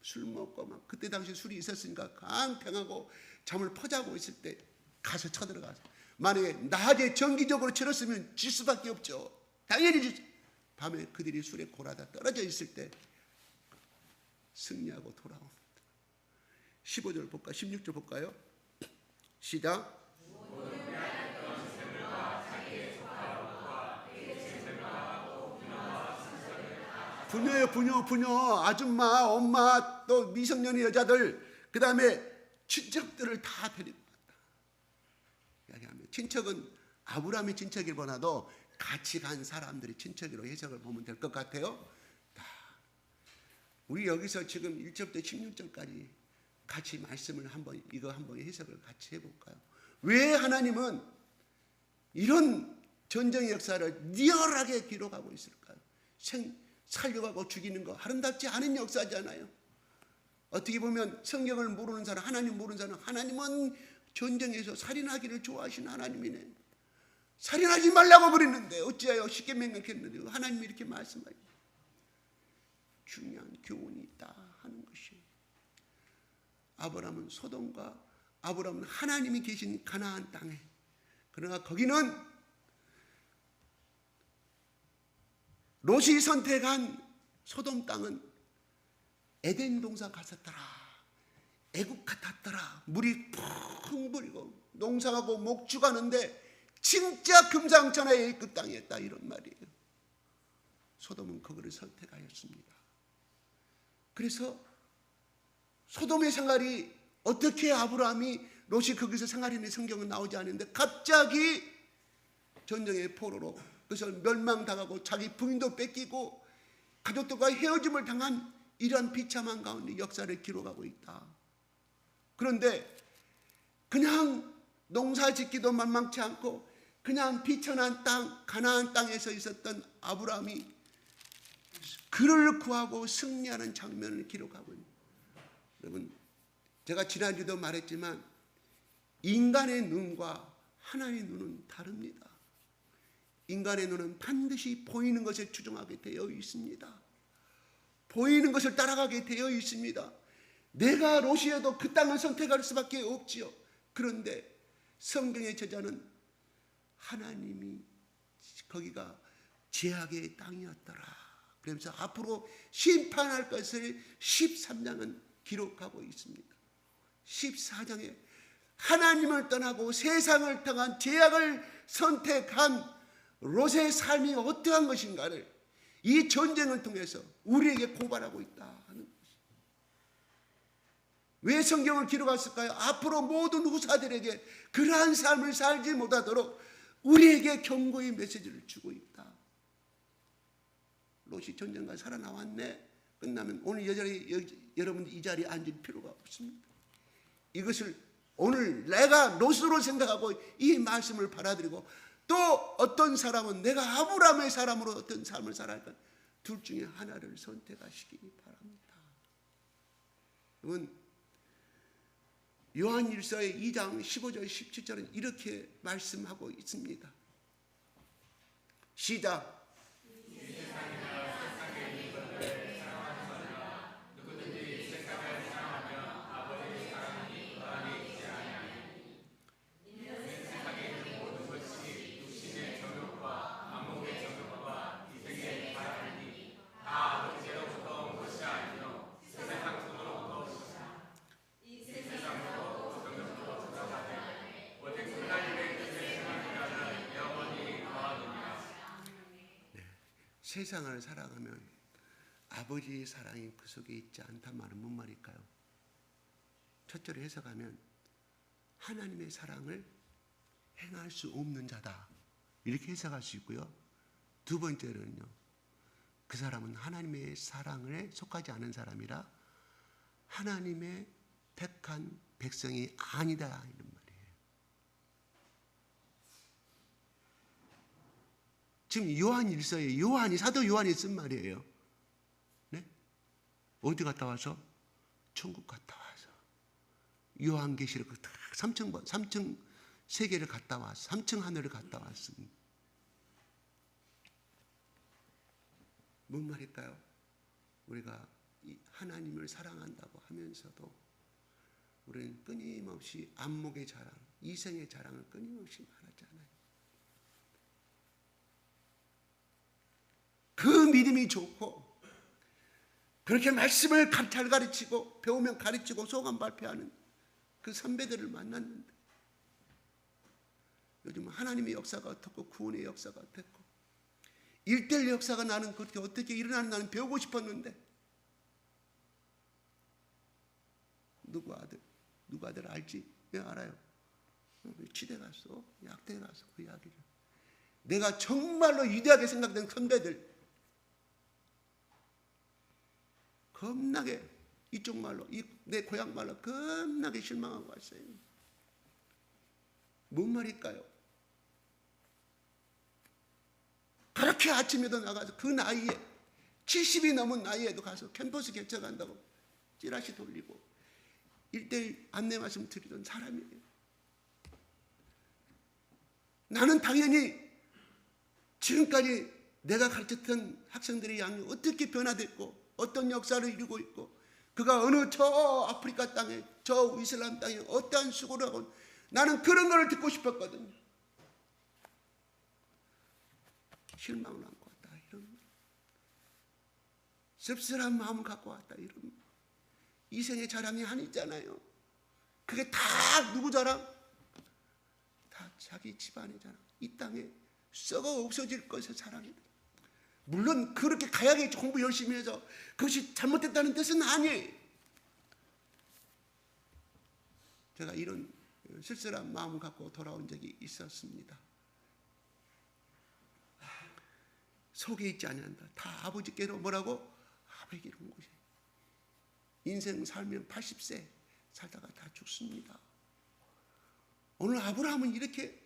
술 먹고 막, 그때 당시 술이 있었으니까 강평하고 잠을 퍼자고 있을 때 가서 쳐들어가서, 만약에 낮에 정기적으로 치렀으면 질 수밖에 없죠. 당연히 질 수. 밤에 그들이 술에 골아다 떨어져 있을 때 승리하고 돌아옵니다. 15절 볼까요? 16절 볼까요? 시작. 부녀예요. 부녀. 아줌마, 엄마, 또 미성년의 여자들, 그 다음에 친척들을 다 데리고 갔다 이야기합니다. 친척은 아브라함의 친척이보다도 같이 간 사람들이 친척으로 해석을 보면 될 것 같아요. 우리 여기서 지금 1절부터 16절까지 같이 말씀을 한번 해석을 같이 해볼까요? 왜 하나님은 이런 전쟁의 역사를 리얼하게 기록하고 있을까요? 살려가고 죽이는 거 아름답지 않은 역사잖아요. 어떻게 보면 성경을 모르는 사람, 하나님 모르는 사람, 하나님은 전쟁에서 살인하기를 좋아하시는 하나님이네. 살인하지 말라고 그랬는데 어찌하여 쉽게 맹약했는데 하나님이 이렇게 말씀하시죠. 중요한 교훈이 있다 하는 것이에요. 아브라함은 하나님이 계신 가나안 땅에, 그러나 거기는 롯이 선택한 소돔 땅은 에덴 동산 갔었더라, 애국 같았더라, 물이 풍 불고 농사하고 목축하는데 진짜 금상천하의 A급 땅이었다 이런 말이에요. 소돔은 그거를 선택하였습니다. 그래서 소돔의 생활이 어떻게 아브라함이 롯이 거기서 생활했는지 성경은 나오지 않는데 갑자기 전쟁의 포로로 그래서 멸망당하고 자기 부인도 뺏기고 가족들과 헤어짐을 당한 이러한 비참한 가운데 역사를 기록하고 있다. 그런데 그냥 농사 짓기도 만만치 않고 그냥 비천한 땅 가나안 땅에서 있었던 아브라함이 그를 구하고 승리하는 장면을 기록하고 있습니다. 여러분, 제가 지난주도 말했지만 인간의 눈과 하나님의 눈은 다릅니다. 인간의 눈은 반드시 보이는 것에 추종하게 되어 있습니다. 보이는 것을 따라가게 되어 있습니다. 내가 롯이어도 그 땅을 선택할 수밖에 없지요. 그런데 성경의 저자는 하나님이 거기가 죄악의 땅이었더라. 그러면서 앞으로 심판할 것을 13장은 기록하고 있습니다. 14장에 하나님을 떠나고 세상을 향한 죄악을 선택한 롯의 삶이 어떠한 것인가를 이 전쟁을 통해서 우리에게 고발하고 있다 하는 것입니다. 왜 성경을 기록했을까요? 앞으로 모든 후사들에게 그러한 삶을 살지 못하도록 우리에게 경고의 메시지를 주고 있다. 롯이 전쟁가 살아나왔네. 끝나면 오늘 여러분 이 자리에 앉을 필요가 없습니다. 이것을 오늘 내가 롯으로 생각하고 이 말씀을 받아들이고 또 어떤 사람은 내가 아브라함의 사람으로 어떤 삶을 살아야 둘 중에 하나를 선택하시기 바랍니다. 여러분 요한일서의 2장 15절 17절은 이렇게 말씀하고 있습니다. 시작. 세상을 살아가면 아버지의 사랑이 그 속에 있지 않단 말은 뭔 말일까요? 첫째로 해석하면 하나님의 사랑을 행할 수 없는 자다 이렇게 해석할 수 있고요. 두 번째로는요, 그 사람은 하나님의 사랑에 속하지 않은 사람이라 하나님의 택한 백성이 아니다 이런 말이에요. 지금 요한일서에 사도 요한이 쓴 말이에요. 네? 어디 갔다 와서? 천국 갔다 와서 요한계시록 3층 세계를 갔다 와서 3층 하늘을 갔다 왔습니다. 뭔 말일까요? 우리가 하나님을 사랑한다고 하면서도 우리는 끊임없이 안목의 자랑, 이생의 자랑을 끊임없이 말하잖아요. 그 믿음이 좋고 그렇게 말씀을 잘 가르치고 배우면 가르치고 소감 발표하는 그 선배들을 만났는데 요즘 하나님의 역사가 어떻고 구원의 역사가 어떻고 1:1 역사가 나는 그렇게 어떻게 일어나는 나는 배우고 싶었는데 누구 아들 알지? 왜 알아요? 치대 갔어, 약대 갔어 그 이야기를. 내가 정말로 위대하게 생각된 선배들 겁나게 이쪽 말로 내 고향 말로 겁나게 실망하고 왔어요. 뭔 말일까요? 그렇게 아침에도 나가서 그 나이에 70이 넘은 나이에도 가서 캠퍼스 개척한다고 찌라시 돌리고 1:1 안내 말씀 드리던 사람이에요. 나는 당연히 지금까지 내가 가르쳤던 학생들의 양이 어떻게 변화됐고 어떤 역사를 이루고 있고 그가 어느 저 아프리카 땅에 저 이슬람 땅에 어떠한 수고를 하고 나는 그런 걸 듣고 싶었거든요. 실망을 안고 왔다 이런 씁쓸한 마음을 갖고 왔다 이런 이생의 자랑이 아니잖아요. 그게 다 누구 자랑? 다 자기 집안의 자랑. 이 땅에 썩어 없어질 것의 자랑이다. 물론 그렇게 가야게 공부 열심히 해서 그것이 잘못됐다는 뜻은 아니에요. 제가 이런 쓸쓸한 마음을 갖고 돌아온 적이 있었습니다. 속에 있지 않는다. 다 아버지께로 뭐라고? 아버지께로 온 것이. 인생 살면 80세 살다가 다 죽습니다. 오늘 아브라함은 이렇게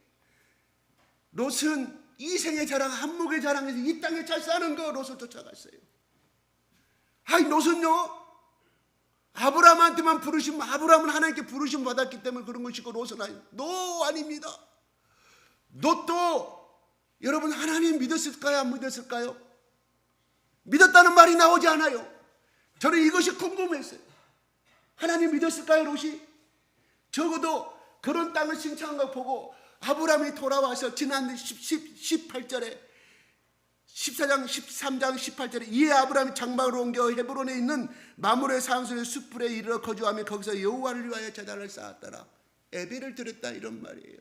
롯은 이생의 자랑, 한목의 자랑에서 이 땅에 잘 사는 거 롯을 쫓아갔어요. 아니 롯은요 아브라함한테만 부르심, 아브라함은 하나님께 부르심 받았기 때문에 그런 것이고 롯은 아닙니다. 롯도 여러분 하나님 믿었을까요? 안 믿었을까요? 믿었다는 말이 나오지 않아요. 저는 이것이 궁금했어요. 하나님 믿었을까요, 롯이? 적어도 그런 땅을 신청한 거 보고 아브라함이 돌아와서 지난 18절에 14장 13장 18절에 이에 아브라함이 장막을 옮겨 헤브론에 있는 마므레 산소의 숯불에 이르러 거주하며 거기서 여호와를 위하여 제단을 쌓았더라. 예배를 드렸다 이런 말이에요.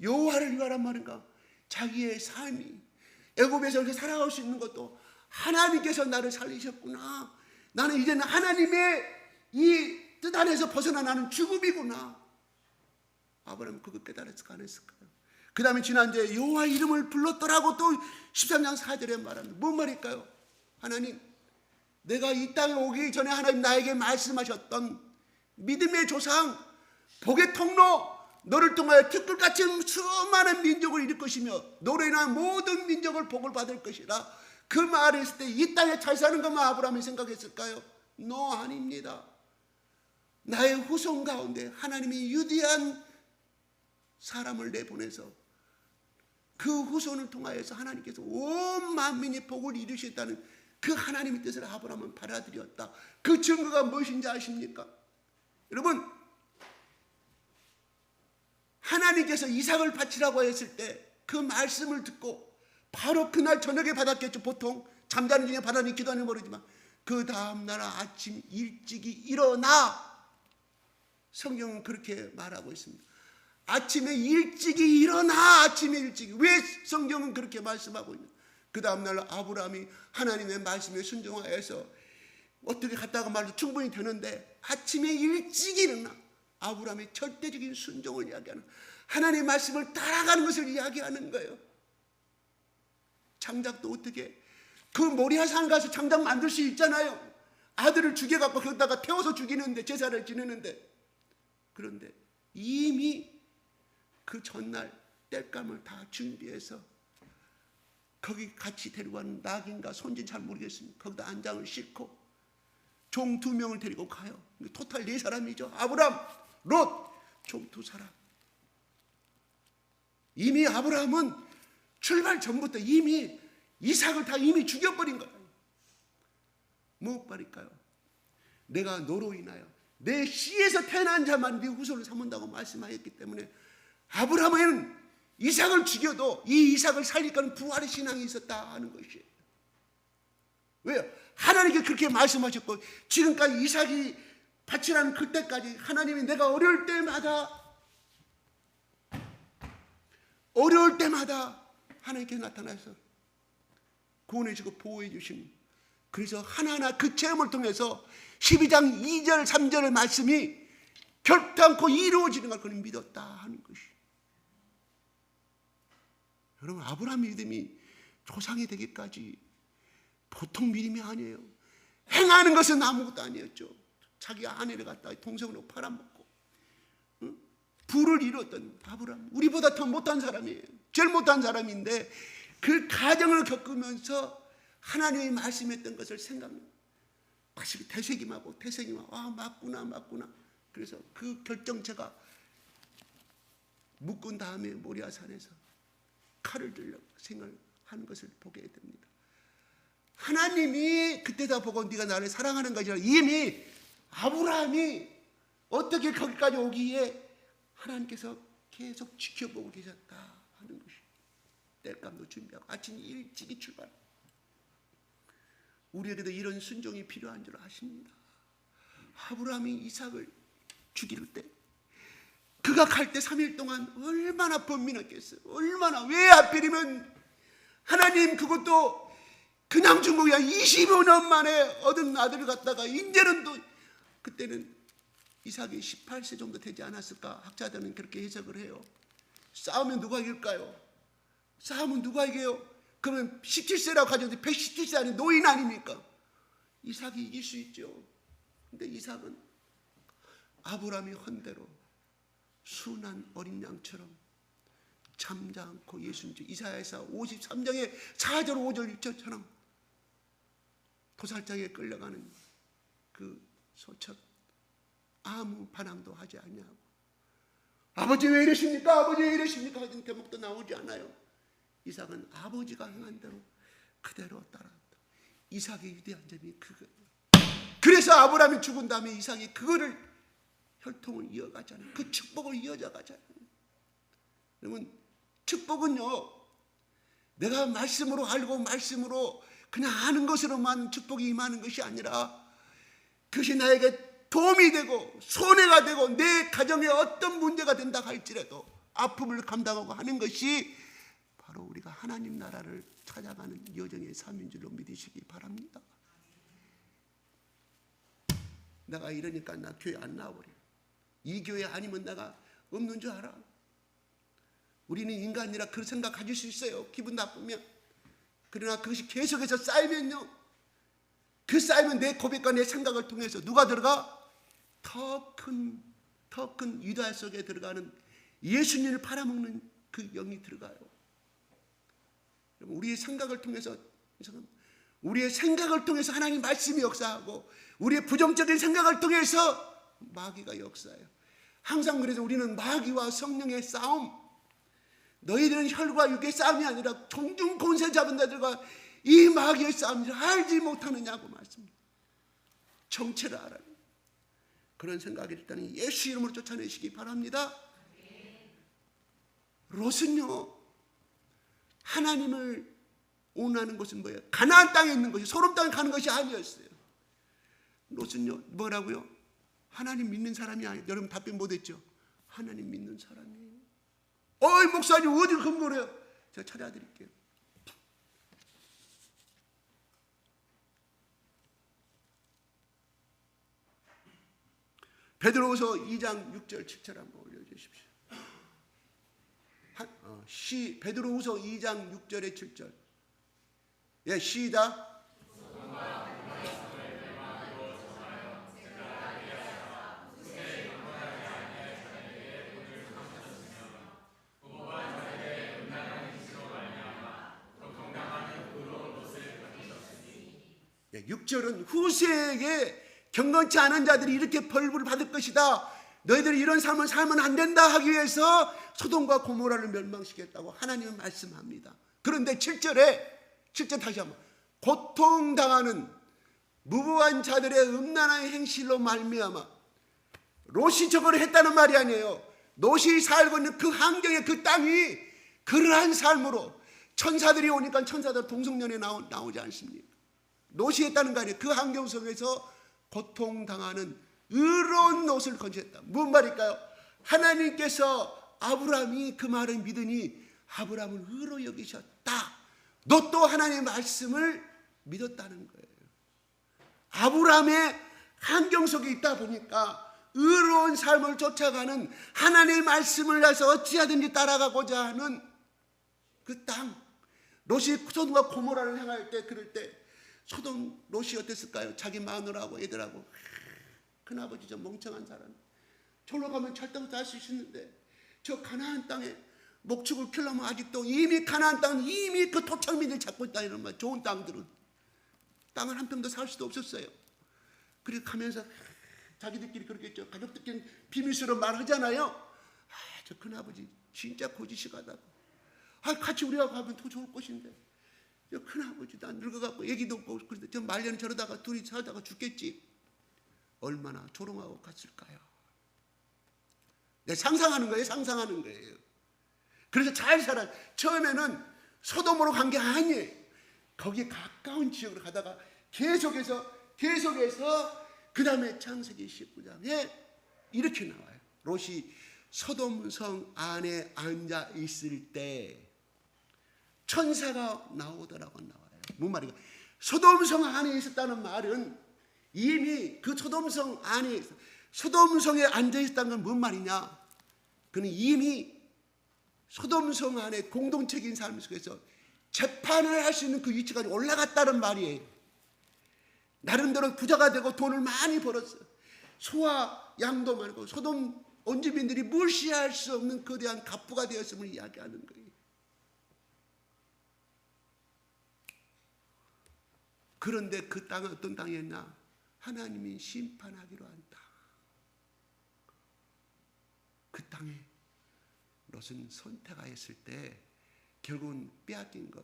여호와를 위하란 말인가? 자기의 삶이 애굽에서 이렇게 살아갈 수 있는 것도 하나님께서 나를 살리셨구나. 나는 이제는 하나님의 이 뜻 안에서 벗어나 나는 죽음이구나. 아브라함은 그거 깨달았을까 안 했을까요? 그 다음에 지난주에 여호와 이름을 불렀더라고 또 13장 4절에 말합니다. 뭔 말일까요? 하나님, 내가 이 땅에 오기 전에 하나님 나에게 말씀하셨던 믿음의 조상, 복의 통로, 너를 통하여 티끌같이 수많은 민족을 이룰 것이며 너로 인한 모든 민족을 복을 받을 것이라. 그 말을 했을 때 이 땅에 잘 사는 것만 아브라함이 생각했을까요? 아닙니다. 나의 후손 가운데 하나님이 유대한 사람을 내보내서 그 후손을 통하여서 하나님께서 온 만민이 복을 이루셨다는 그 하나님의 뜻을 아브라함은 받아들였다. 그 증거가 무엇인지 아십니까? 여러분, 하나님께서 이삭을 바치라고 했을 때 그 말씀을 듣고 바로 그날 저녁에 받았겠죠. 보통 잠자는 중에 받았니 기도하는 모르지만 그 다음날 아침 일찍이 일어나, 성경은 그렇게 말하고 있습니다. 아침에 일찍이 일어나. 아침에 일찍이. 왜 성경은 그렇게 말씀하고 있냐? 그 다음날 아브라함이 하나님의 말씀에 순종하여서 어떻게 갔다가 말도 충분히 되는데 아침에 일찍 일어나. 아브라함의 절대적인 순종을 이야기하는, 하나님의 말씀을 따라가는 것을 이야기하는 거예요. 장작도 어떻게 그 모리아산 가서 장작 만들 수 있잖아요. 아들을 죽여갖고 거기다가 태워서 죽이는데, 제사를 지내는데, 그런데 이미 그 전날 땔감을 다 준비해서 거기 같이 데려가는 낙인가 손진 잘 모르겠습니다. 거기다 안장을 싣고 종 2명을 데리고 가요. 토탈 4사람이죠. 아브람, 롯, 종 2사람. 이미 아브라함은 출발 전부터 이미 이삭을 다 이미 죽여버린 거예요. 못 버릴까요? 내가 너로 인하여 내 씨에서 태어난 자만 네 후손을 삼은다고 말씀하였기 때문에 아브라함은 이삭을 죽여도 이 이삭을 살리까는 부활의 신앙이 있었다 하는 것이에요. 왜요? 하나님께 그렇게 말씀하셨고 지금까지 이삭이 바치라는 그때까지 하나님이 내가 어려울 때마다 하나님께 나타나서 구원해 주고 보호해 주신, 그래서 하나하나 그 체험을 통해서 12장 2절 3절의 말씀이 결단코 이루어지는 걸 그는 믿었다 하는 것이. 여러분, 아브라함 믿음이 조상이 되기까지 보통 믿음이 아니에요. 행하는 것은 아무것도 아니었죠. 자기 아내를 갖다가 동생으로 팔아먹고 부를 이뤘던 아브라함, 우리보다 더 못한 사람이에요. 제일 못한 사람인데 그 가정을 겪으면서 하나님이 말씀했던 것을 생각해요. 다시 되새김하고 맞구나. 그래서 그 결정체가 묶은 다음에 모리아산에서 칼을 들려 생각하는 것을 보게 됩니다. 하나님이 그때다 보고 네가 나를 사랑하는 것이라, 이미 아브라함이 어떻게 거기까지 오기에 하나님께서 계속 지켜보고 계셨다 하는 것이. 땔감도 준비하고 아침 일찍이 출발. 우리에게도 이런 순종이 필요한 줄 아십니다. 아브라함이 이삭을 죽일 때 그가 갈 때 3일 동안 얼마나 번민했겠어요. 얼마나. 왜 하필이면 하나님 그것도 그냥 준 거야. 25년 만에 얻은 아들을 갖다가 이제는 또, 그때는 이삭이 18세 정도 되지 않았을까, 학자들은 그렇게 해석을 해요. 싸우면 누가 이길까요? 싸우면 누가 이겨요? 그러면 17세라고 가정했는데 117세 아닌 노인 아닙니까? 이삭이 이길 수 있죠. 근데 이삭은 아브라함이 헌대로 순한 어린 양처럼 잠잠않고 예수님, 이사야서 53장의 4절 5절 6절처럼 도살장에 끌려가는 그 소처럼 아무 반항도 하지 않냐고. 아버지 왜 이러십니까? 아버지 왜 이러십니까? 하는 대목도 나오지 않아요. 이삭은 아버지가 행한 대로 그대로 따라한다. 이삭의 위대한 점이 그거예요. 그래서 아브라함이 죽은 다음에 이삭이 그거를 혈통을 이어가잖아요. 그 축복을 이어져가잖아요. 여러분, 축복은요, 내가 말씀으로 알고 말씀으로 그냥 아는 것으로만 축복이 임하는 것이 아니라 그것이 나에게 도움이 되고 손해가 되고 내 가정에 어떤 문제가 된다 할지라도 아픔을 감당하고 하는 것이 바로 우리가 하나님 나라를 찾아가는 여정의 삶인 줄로 믿으시기 바랍니다. 내가 이러니까 나 교회 안 나와버려. 이 교회 아니면 내가 없는 줄 알아. 우리는 인간이라 그런 생각 가질 수 있어요. 기분 나쁘면. 그러나 그것이 계속해서 쌓이면요, 그 쌓이면 내 고백과 내 생각을 통해서 누가 들어가? 더 큰 유다 속에 들어가는 예수님을 팔아먹는 그 영이 들어가요. 우리의 생각을 통해서 하나님 말씀이 역사하고 우리의 부정적인 생각을 통해서 마귀가 역사해요. 항상 그래서 우리는 마귀와 성령의 싸움, 너희들은 혈과 육의 싸움이 아니라 종중 권세 잡은 자들과 이 마귀의 싸움을 알지 못하느냐고 말씀합니다. 정체를 알아요. 그런 생각이 일단은 예수 이름으로 쫓아내시기 바랍니다. 롯은요, 하나님을 원하는 것은 뭐예요? 가나안 땅에 있는 것이, 소돔 땅에 가는 것이 아니었어요. 롯은요, 뭐라고요? 하나님 믿는 사람이 아니에요. 여러분 답변 못했죠? 하나님 믿는 사람이에요. 어이 목사님 어디 근거를 해요? 제가 찾아드릴게요. 베드로후서 2장 6절 7절 한번 올려주십시오. 베드로후서 2장 6절에 7절. 예, 시작. 예, 6절은 후세에게 경건치 않은 자들이 이렇게 벌을 받을 것이다. 너희들이 이런 삶을 살면 안 된다 하기 위해서 소돔과 고모라를 멸망시켰다고 하나님은 말씀합니다. 그런데 7절 다시 한번, 고통당하는 무고한 자들의 음란한 행실로 말미암아, 롯이 저거를 했다는 말이 아니에요. 롯이 살고 있는 그 환경에 그 땅이 그러한 삶으로 천사들이 오니까 천사들 동성연애 나오지 않습니까? 롯이 했다는 거 아니에요. 그 환경 속에서 고통당하는 의로운 롯을 건졌다. 무슨 말일까요? 하나님께서 아브라함이 그 말을 믿으니 아브라함을 의로 여기셨다. 롯도 하나님의 말씀을 믿었다는 거예요. 아브라함의 환경 속에 있다 보니까 의로운 삶을 쫓아가는 하나님의 말씀을 해서 어찌하든지 따라가고자 하는 그 땅, 롯이 소돔과 고모라를 향할 때, 그럴 때 롯이 어땠을까요? 자기 마누라하고 애들하고, 큰아버지 저 멍청한 사람, 저로 가면 절대부터 할 수 있었는데 저 가나안 땅에 목축을 키려면 아직도 이미 가나안 땅은 이미 그 토착민을 잡고 있다. 이런 말. 좋은 땅들은 땅을 한 평도 살 수도 없었어요. 그리고 가면서 자기들끼리 그렇겠죠. 가족들끼리 비밀스러운 말 하잖아요. 저 큰아버지 진짜 고지식하다고. 같이 우리하고 가면 더 좋을 것인데. 저 큰아버지 나 늙어갖고 애기도 없고 그런데 저 말년 저러다가 둘이 살다가 죽겠지. 얼마나 조롱하고 갔을까요? 상상하는 거예요. 그래서 잘 살아. 처음에는 소돔으로 간 게 아니에요. 거기에 가까운 지역으로 가다가 계속해서 그 다음에 창세기 19장에 이렇게 나와요. 롯이 소돔성 안에 앉아 있을 때 천사가 나오더라고 나와요. 뭔 말이야? 소돔성 안에 있었다는 말은 이미 그 소돔성 안에 소돔성에 앉아 있었다는 건 뭔 말이냐? 그는 이미 소돔성 안에 공동체적인 삶 속에서 재판을 할 수 있는 그 위치까지 올라갔다는 말이에요. 나름대로 부자가 되고 돈을 많이 벌었어요. 소와 양도 많고 소돔 원주민들이 무시할 수 없는 거대한 갑부가 되었음을 이야기하는 거예요. 그런데 그 땅은 어떤 땅이었나? 하나님이 심판하기로 한 땅. 그 땅에 롯은 선택하였을 때 결국은 빼앗긴 거.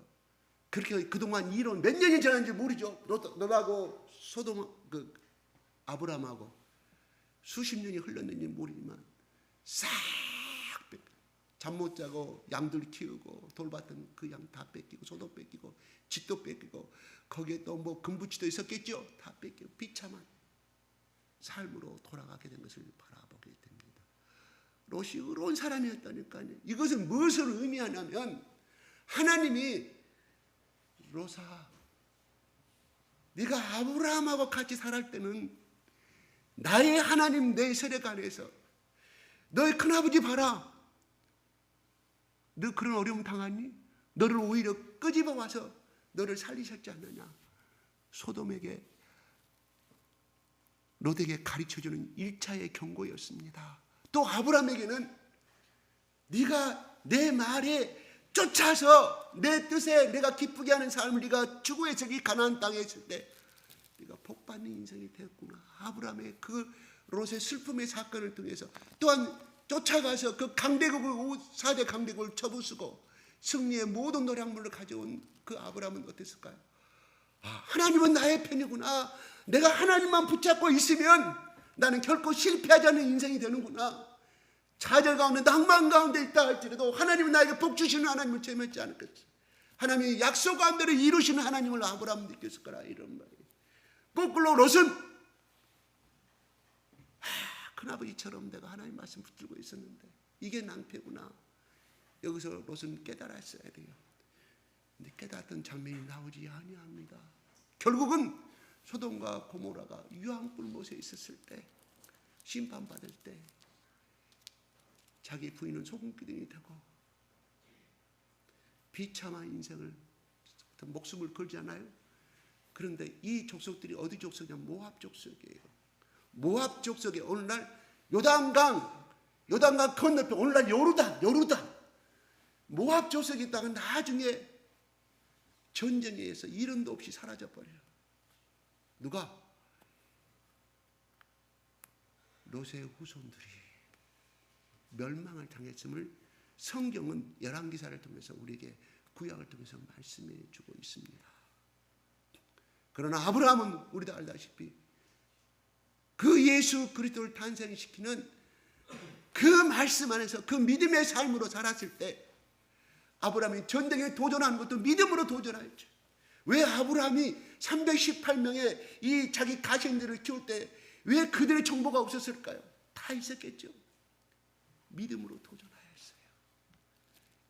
그렇게 그동안 이론 몇 년이 지났는지 모르죠. 롯하고 소돔 아브라함하고 수십 년이 흘렀는지 모르지만 싹 잠 못 자고 양들 키우고 돌봤던 그 양 다 뺏기고 소도 뺏기고 집도 뺏기고 거기에 또 뭐 금부치도 있었겠죠. 다 뺏기고 비참한 삶으로 돌아가게 된 것을 바라보게 됩니다. 롯이 의로운 사람이었다니까요. 이것은 무엇을 의미하냐면 하나님이 롯아, 네가 아브라함하고 같이 살할 때는 나의 하나님 내 세례관에서 너의 큰아버지 봐라. 너 그런 어려움 당하니? 너를 오히려 끄집어 와서 너를 살리셨지 않느냐. 소돔에게 롯에게 가르쳐주는 1차의 경고였습니다. 또 아브라함에게는 네가 내 말에 쫓아서 내 뜻에 내가 기쁘게 하는 삶을 네가 추구해서 이 가나안 땅에 있을 때 네가 복받는 인생이 되었구나. 아브라함의 그 롯의 슬픔의 사건을 통해서 또한 쫓아가서 그 강대국을 4대 강대국을 쳐부수고 승리의 모든 노량물을 가져온 그 아브라함은 어땠을까요? 하나님은 나의 편이구나. 내가 하나님만 붙잡고 있으면 나는 결코 실패하지 않는 인생이 되는구나. 좌절 가운데 낭만 가운데 있다 할지라도 하나님은 나에게 복 주시는 하나님을 제멸지 않겠어. 하나님이 약속한 대로 이루시는 하나님을 아브라함 느꼈을 거라. 이런 말이에요. 거꾸로 롯은 큰아버지처럼 내가 하나님 말씀 붙들고 있었는데 이게 낭패구나. 여기서 롯은 깨달았어야 돼요. 근데 깨달았던 장면이 나오지 아니합니다. 결국은 소돔과 고모라가 유황불못에 있었을 때, 심판받을 때 자기 부인은 소금기둥이 되고 비참한 인생을 목숨을 걸지 않아요? 그런데 이 족속들이 어디 족속이냐? 모압 족속이에요. 모압 족속에 오늘날 요단강 건너편 오늘날 요르단 모압 족속이 있다가 나중에 전쟁에 의해서 이름도 없이 사라져버려요. 누가? 롯의 후손들이 멸망을 당했음을 성경은 열왕기사를 통해서 우리에게 구약을 통해서 말씀해 주고 있습니다. 그러나 아브라함은 우리도 알다시피 그 예수 그리스도를 탄생시키는 그 말씀 안에서 그 믿음의 삶으로 살았을 때 아브라함이 전쟁에 도전하는 것도 믿음으로 도전하였죠. 왜 아브라함이 318명의 이 자기 가신들을 키울 때 왜 그들의 정보가 없었을까요? 다 있었겠죠. 믿음으로 도전하였어요.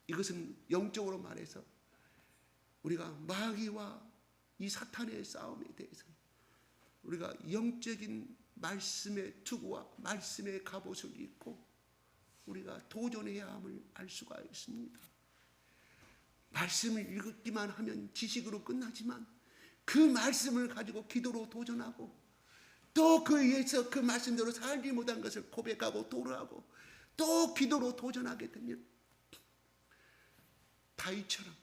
이것은 영적으로 말해서 우리가 마귀와 이 사탄의 싸움에 대해서 우리가 영적인 말씀의 투구와 말씀의 갑옷을 입고 우리가 도전해야 함을 알 수가 있습니다. 말씀을 읽기만 하면 지식으로 끝나지만 그 말씀을 가지고 기도로 도전하고 또 그 위에서 그 말씀대로 살지 못한 것을 고백하고 도로하고 또 기도로 도전하게 되면 다윗처럼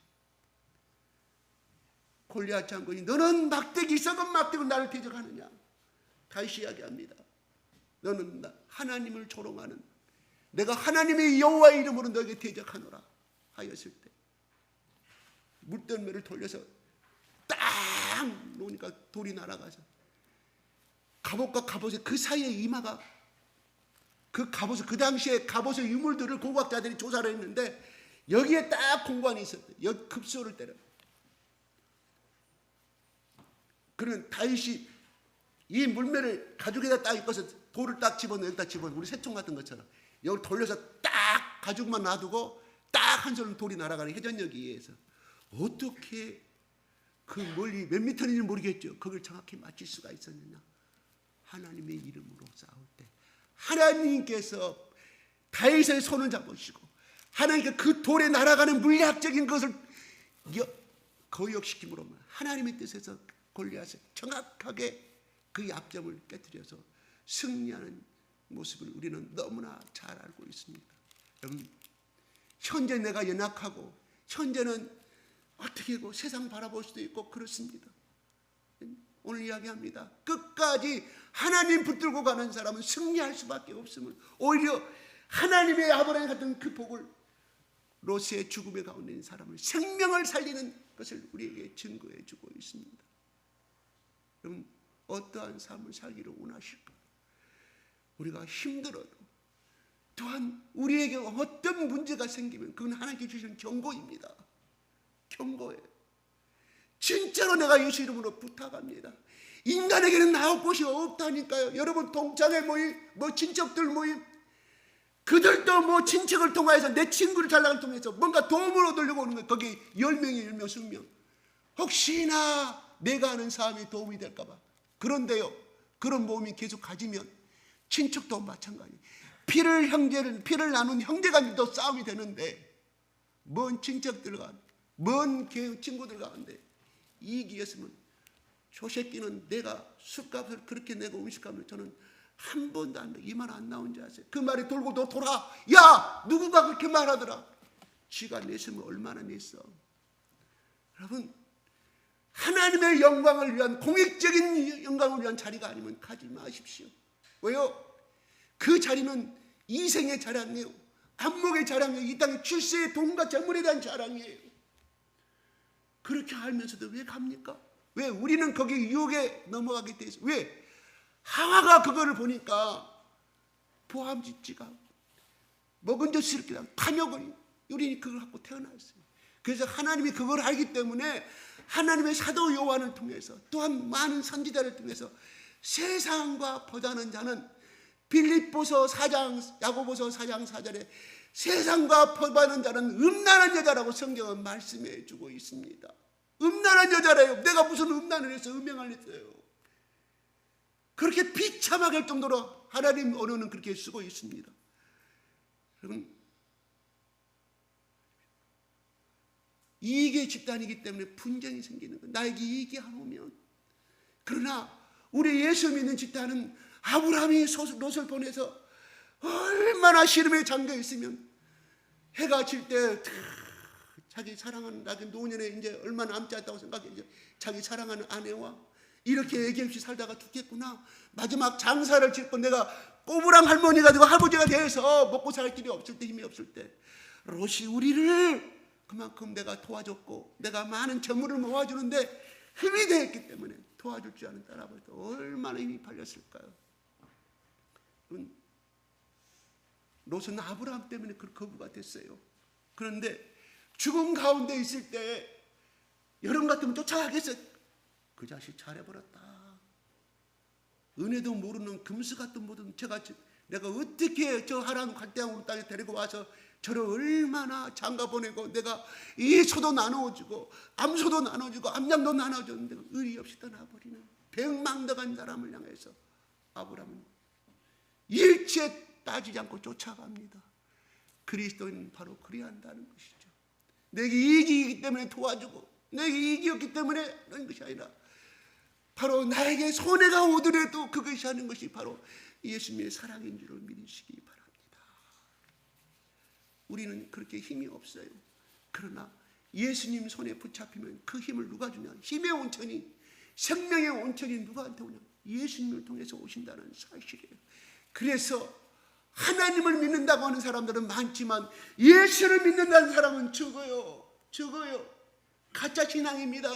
골리앗 장군이 너는 막대기 썩은 막대기로 나를 대적하느냐. 다윗이 이야기합니다. 너는 하나님을 조롱하는 내가 하나님의 여호와의 이름으로 너에게 대적하노라 하였을 때 물떨매를 돌려서 딱 놓으니까 돌이 날아가서 갑옷과 갑옷의 그 사이에 이마가 그 갑옷을 그 당시에 갑옷의 유물들을 고고학자들이 조사를 했는데 여기에 딱 공간이 있었대. 여기 급소를 때려. 그러면 다윗이 이 물매를 가죽에다 딱 입어서 돌을 딱 집어넣어 여기다 집어넣어 우리 새총 같은 것처럼 여기 돌려서 딱 가죽만 놔두고 딱 한 손 돌이 날아가는 회전력에 의해서 어떻게 그 멀리 몇 미터인지 모르겠죠. 그걸 정확히 맞출 수가 있었느냐. 하나님의 이름으로 싸울 때 하나님께서 다윗의 손을 잡으시고 하나님께 그 돌에 날아가는 물리학적인 것을 거역시킴으로만 하나님의 뜻에서 골리앗을 정확하게 그 약점을 깨뜨려서 승리하는 모습을 우리는 너무나 잘 알고 있습니다. 여러분, 현재 내가 연약하고 현재는 어떻게 하고 세상 바라볼 수도 있고 그렇습니다. 오늘 이야기합니다. 끝까지 하나님 붙들고 가는 사람은 승리할 수밖에 없음을 오히려 하나님의 아브라함 같은 그 복을 롯의 죽음의 가운데 있는 사람을 생명을 살리는 것을 우리에게 증거해 주고 있습니다. 여러분, 어떠한 삶을 살기를 원하실까? 우리가 힘들어도, 또한 우리에게 어떤 문제가 생기면 그건 하나님께 주시는 경고입니다. 경고예요. 진짜로 내가 예수 이름으로 부탁합니다. 인간에게는 나올 곳이 없다니까요. 여러분, 동창회 모임, 친척들 모임, 그들도 친척을 통해서, 내 친구를 전락을 통해서 뭔가 도움을 얻으려고 오는 거예요. 거기 10명이 10명, 20명. 혹시나 내가 하는 사람이 도움이 될까봐. 그런데요, 그런 모임이 계속 가지면 친척도 마찬가지예요. 피를 나눈 형제간도 싸움이 되는데, 먼 친척들과 먼 친구들 가운데 이익이 있으면 저 새끼는 내가 술값을 그렇게 내고 음식값을 저는 한 번도 안 돼. 이 말 안 나온 줄 아세요? 그 말이 돌고 돌아. 야, 누구가 그렇게 말하더라. 쥐가 냈으면 얼마나 냈어. 여러분, 하나님의 영광을 위한, 공익적인 영광을 위한 자리가 아니면 가지 마십시오. 왜요? 그 자리는 이생의 자랑이에요. 안목의 자랑이에요. 이 땅의 출세의 돈과 재물에 대한 자랑이에요. 그렇게 알면서도 왜 갑니까? 왜 우리는 거기 유혹에 넘어가게 돼 있어요? 왜? 하와가 그거를 보니까 보암짓지가 먹은 젖스럽게 탐욕을, 우리는 그걸 갖고 태어났어요. 그래서 하나님이 그걸 알기 때문에 하나님의 사도 요한을 통해서, 또한 많은 선지자를 통해서 세상과 보다는 자는, 빌립보서 4장, 야고보서 4장 4절에 세상과 보다는 자는 음란한 여자라고 성경은 말씀해 주고 있습니다. 음란한 여자래요. 내가 무슨 음란을 해서 음행을 했어요. 그렇게 비참하게 할 정도로 하나님 언어는 그렇게 쓰고 있습니다. 여러분, 이익의 집단이기 때문에 분쟁이 생기는 거예요. 나에게 이익이 안 오면. 그러나 우리 예수 믿는 집단은 아브라함이 롯을 보내서 얼마나 시름에 잠겨 있으면 해가 질 때 자기 사랑하는, 나중에 노년에 이제 얼마 남지 않다고 생각해. 자기 사랑하는 아내와 이렇게 얘기 없이 살다가 죽겠구나. 마지막 장사를 짓고 내가 꼬부랑 할머니가 되고 할아버지가 돼서 먹고 살 길이 없을 때, 힘이 없을 때, 롯이 우리를 그만큼 내가 도와줬고 내가 많은 재물을 모아주는데 힘이 되었기 때문에 도와줄 줄 아는 딸아버지도 얼마나 힘이 팔렸을까요? 롯은 아브라함 때문에 그 거부가 됐어요. 그런데 죽음 가운데 있을 때 여러분 같으면 쫓아가겠어요? 그 자식 잘해버렸다. 은혜도 모르는 금수 같은 모든 저같이 내가 어떻게 저 하란 갈대양 땅에 데리고 와서 저를 얼마나 장가 보내고 내가 이 소도 나눠주고 암소도 나눠주고 암양도 나눠줬는데 의리 없이 떠나버리는 백망덕한 사람을 향해서 아브라함은 일체 따지지 않고 쫓아갑니다. 그리스도인은 바로 그래야 한다는 것이죠. 내게 이익이기 때문에 도와주고 내게 이익이었기 때문에 그런 것이 아니라 바로 나에게 손해가 오더라도 그것이 하는 것이 바로 예수님의 사랑인 줄을 믿으시기 바랍니다. 우리는 그렇게 힘이 없어요. 그러나 예수님 손에 붙잡히면 그 힘을 누가 주냐? 힘의 온천이, 생명의 온천이 누구한테 오냐? 예수님을 통해서 오신다는 사실이에요. 그래서 하나님을 믿는다고 하는 사람들은 많지만 예수를 믿는다는 사람은 적어요. 가짜 신앙입니다.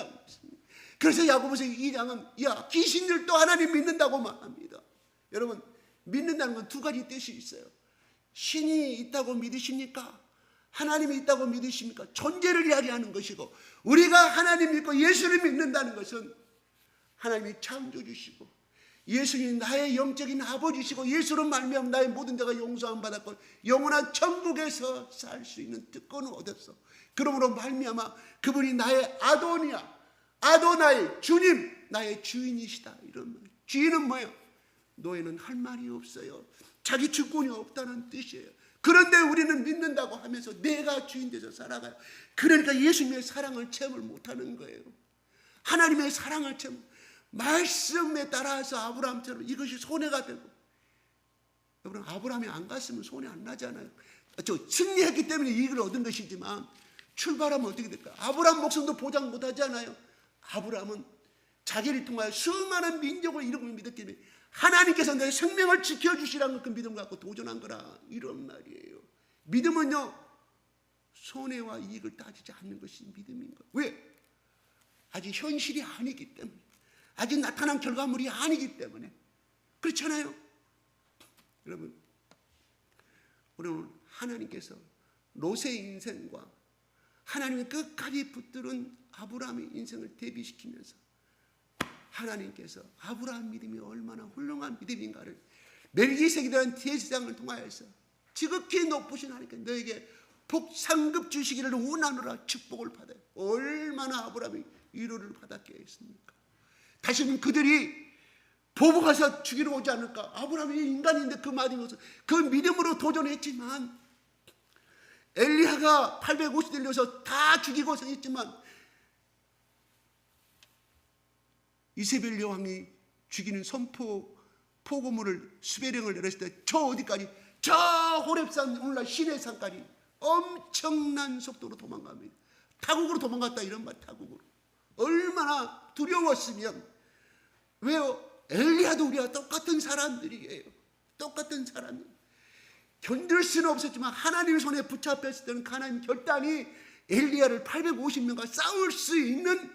그래서 야고보서 2장은 귀신들도 하나님 믿는다고만 합니다. 여러분, 믿는다는 건 두 가지 뜻이 있어요. 신이 있다고 믿으십니까? 하나님이 있다고 믿으십니까? 존재를 이야기하는 것이고, 우리가 하나님 믿고 예수를 믿는다는 것은 하나님이 창조주시고 예수님이 나의 영적인 아버지시고 예수로 말미암아 나의 모든 죄가 용서함 받았고 영원한 천국에서 살 수 있는 특권을 얻었어. 그러므로 말미암아 그분이 나의 아도나이 주님, 나의 주인이시다. 이런 말. 주인은 뭐예요? 너희는 할 말이 없어요. 자기 주권이 없다는 뜻이에요. 그런데 우리는 믿는다고 하면서 내가 주인 돼서 살아가요. 그러니까 예수님의 사랑을 체험을 못하는 거예요. 하나님의 사랑을 체험, 말씀에 따라서 아브라함처럼 이것이 손해가 되고, 여러분 아브라함이 안 갔으면 손해 안 나잖아요. 승리했기 때문에 이익을 얻은 것이지만 출발하면 어떻게 될까? 아브라함 목숨도 보장 못하잖아요. 아브라함은 자기를 통하여 수많은 민족을 이루고 믿었기 때문에 하나님께서 내 생명을 지켜주시라는 그 믿음 갖고 도전한 거라, 이런 말이에요. 믿음은요 손해와 이익을 따지지 않는 것이 믿음인 거예요. 왜? 아직 현실이 아니기 때문에, 아직 나타난 결과물이 아니기 때문에. 그렇잖아요. 여러분, 우리는 하나님께서 롯의 인생과 하나님이 끝까지 붙들은 아브라함의 인생을 대비시키면서 하나님께서 아브라함 믿음이 얼마나 훌륭한 믿음인가를 멜기세덱에 대한 제사장을 통하여서 지극히 높으신 하나님께 너에게 복상급 주시기를 원하노라 축복을 받아요. 얼마나 아브라함이 위로를 받았겠습니까? 다시는 그들이 보복해서 죽이러 오지 않을까? 아브라함이 인간인데 그 말이면서 그 믿음으로 도전했지만 엘리야가 850 들려서 다 죽이고서 했지만 이세벨 여왕이 죽이는 포고물을 수배령을 내렸을 때 저 어디까지? 저 호렙산 오늘날 시내산까지 엄청난 속도로 도망갑니다. 타국으로 도망갔다 이런 말. 타국으로. 얼마나 두려웠으면. 왜요? 엘리야도 우리와 똑같은 사람들이에요. 똑같은 사람이. 견딜 수는 없었지만 하나님의 손에 붙잡혔을 때는 하나님 결단이 엘리야를 850명과 싸울 수 있는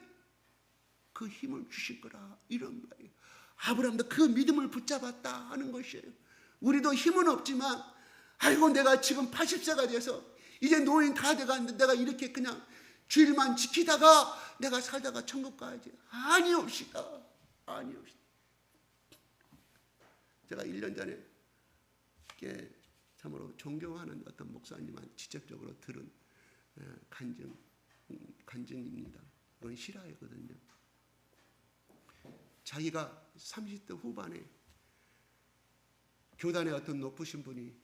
그 힘을 주실 거라 이런 말이에요. 아브라함도 그 믿음을 붙잡았다 하는 것이에요. 우리도 힘은 없지만 아이고 내가 지금 80세가 돼서 이제 노인 다 돼가는데 내가 이렇게 그냥 주일만 지키다가 내가 살다가 천국 가야지. 아니옵시다. 아니옵시다. 제가 1년 전에 참으로 존경하는 어떤 목사님한테 직접적으로 들은 간증입니다. 그건 실화이거든요. 자기가 30대 후반에 교단의 어떤 높으신 분이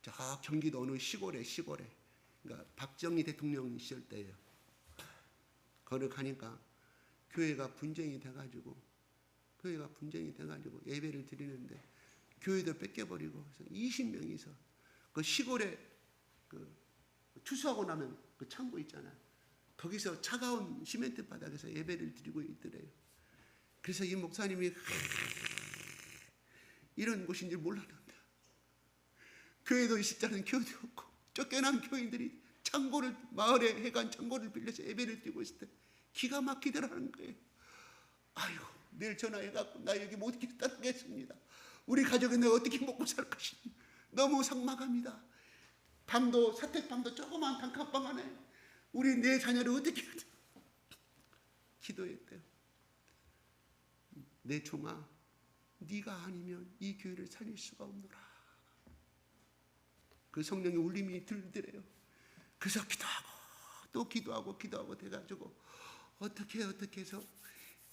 저 경기도 어느 시골에 그러니까 박정희 대통령 시절 때예요. 거기 가니까 교회가 분쟁이 돼가지고 예배를 드리는데 교회도 뺏겨버리고 그래서 20명이서 그 시골에 그 추수하고 나면 그 창고 있잖아요. 거기서 차가운 시멘트 바닥에서 예배를 드리고 있더래요. 그래서 이 목사님이 이런 곳인 줄 몰랐는데 교회도 있을 때는 교회도 없고 쫓겨난 교인들이 창고를 마을에 해간 창고를 빌려서 예배를 드리고 있을 때 기가 막히더라는 거예요. 아이고 내일 전화해갖고 나 여기 못 있게 떠나겠습니다. 우리 가족은 내가 어떻게 먹고 살 것인지 너무 삭막합니다. 방도 사택방도 조그만 단칸방 안에 우리 내 자녀를 어떻게 해야 돼? 기도했대요. 내 종아 네가 아니면 이 교회를 살릴 수가 없노라. 그 성령의 울림이 들더래요. 그래서 기도하고 또 기도하고 돼가지고 어떻게 해서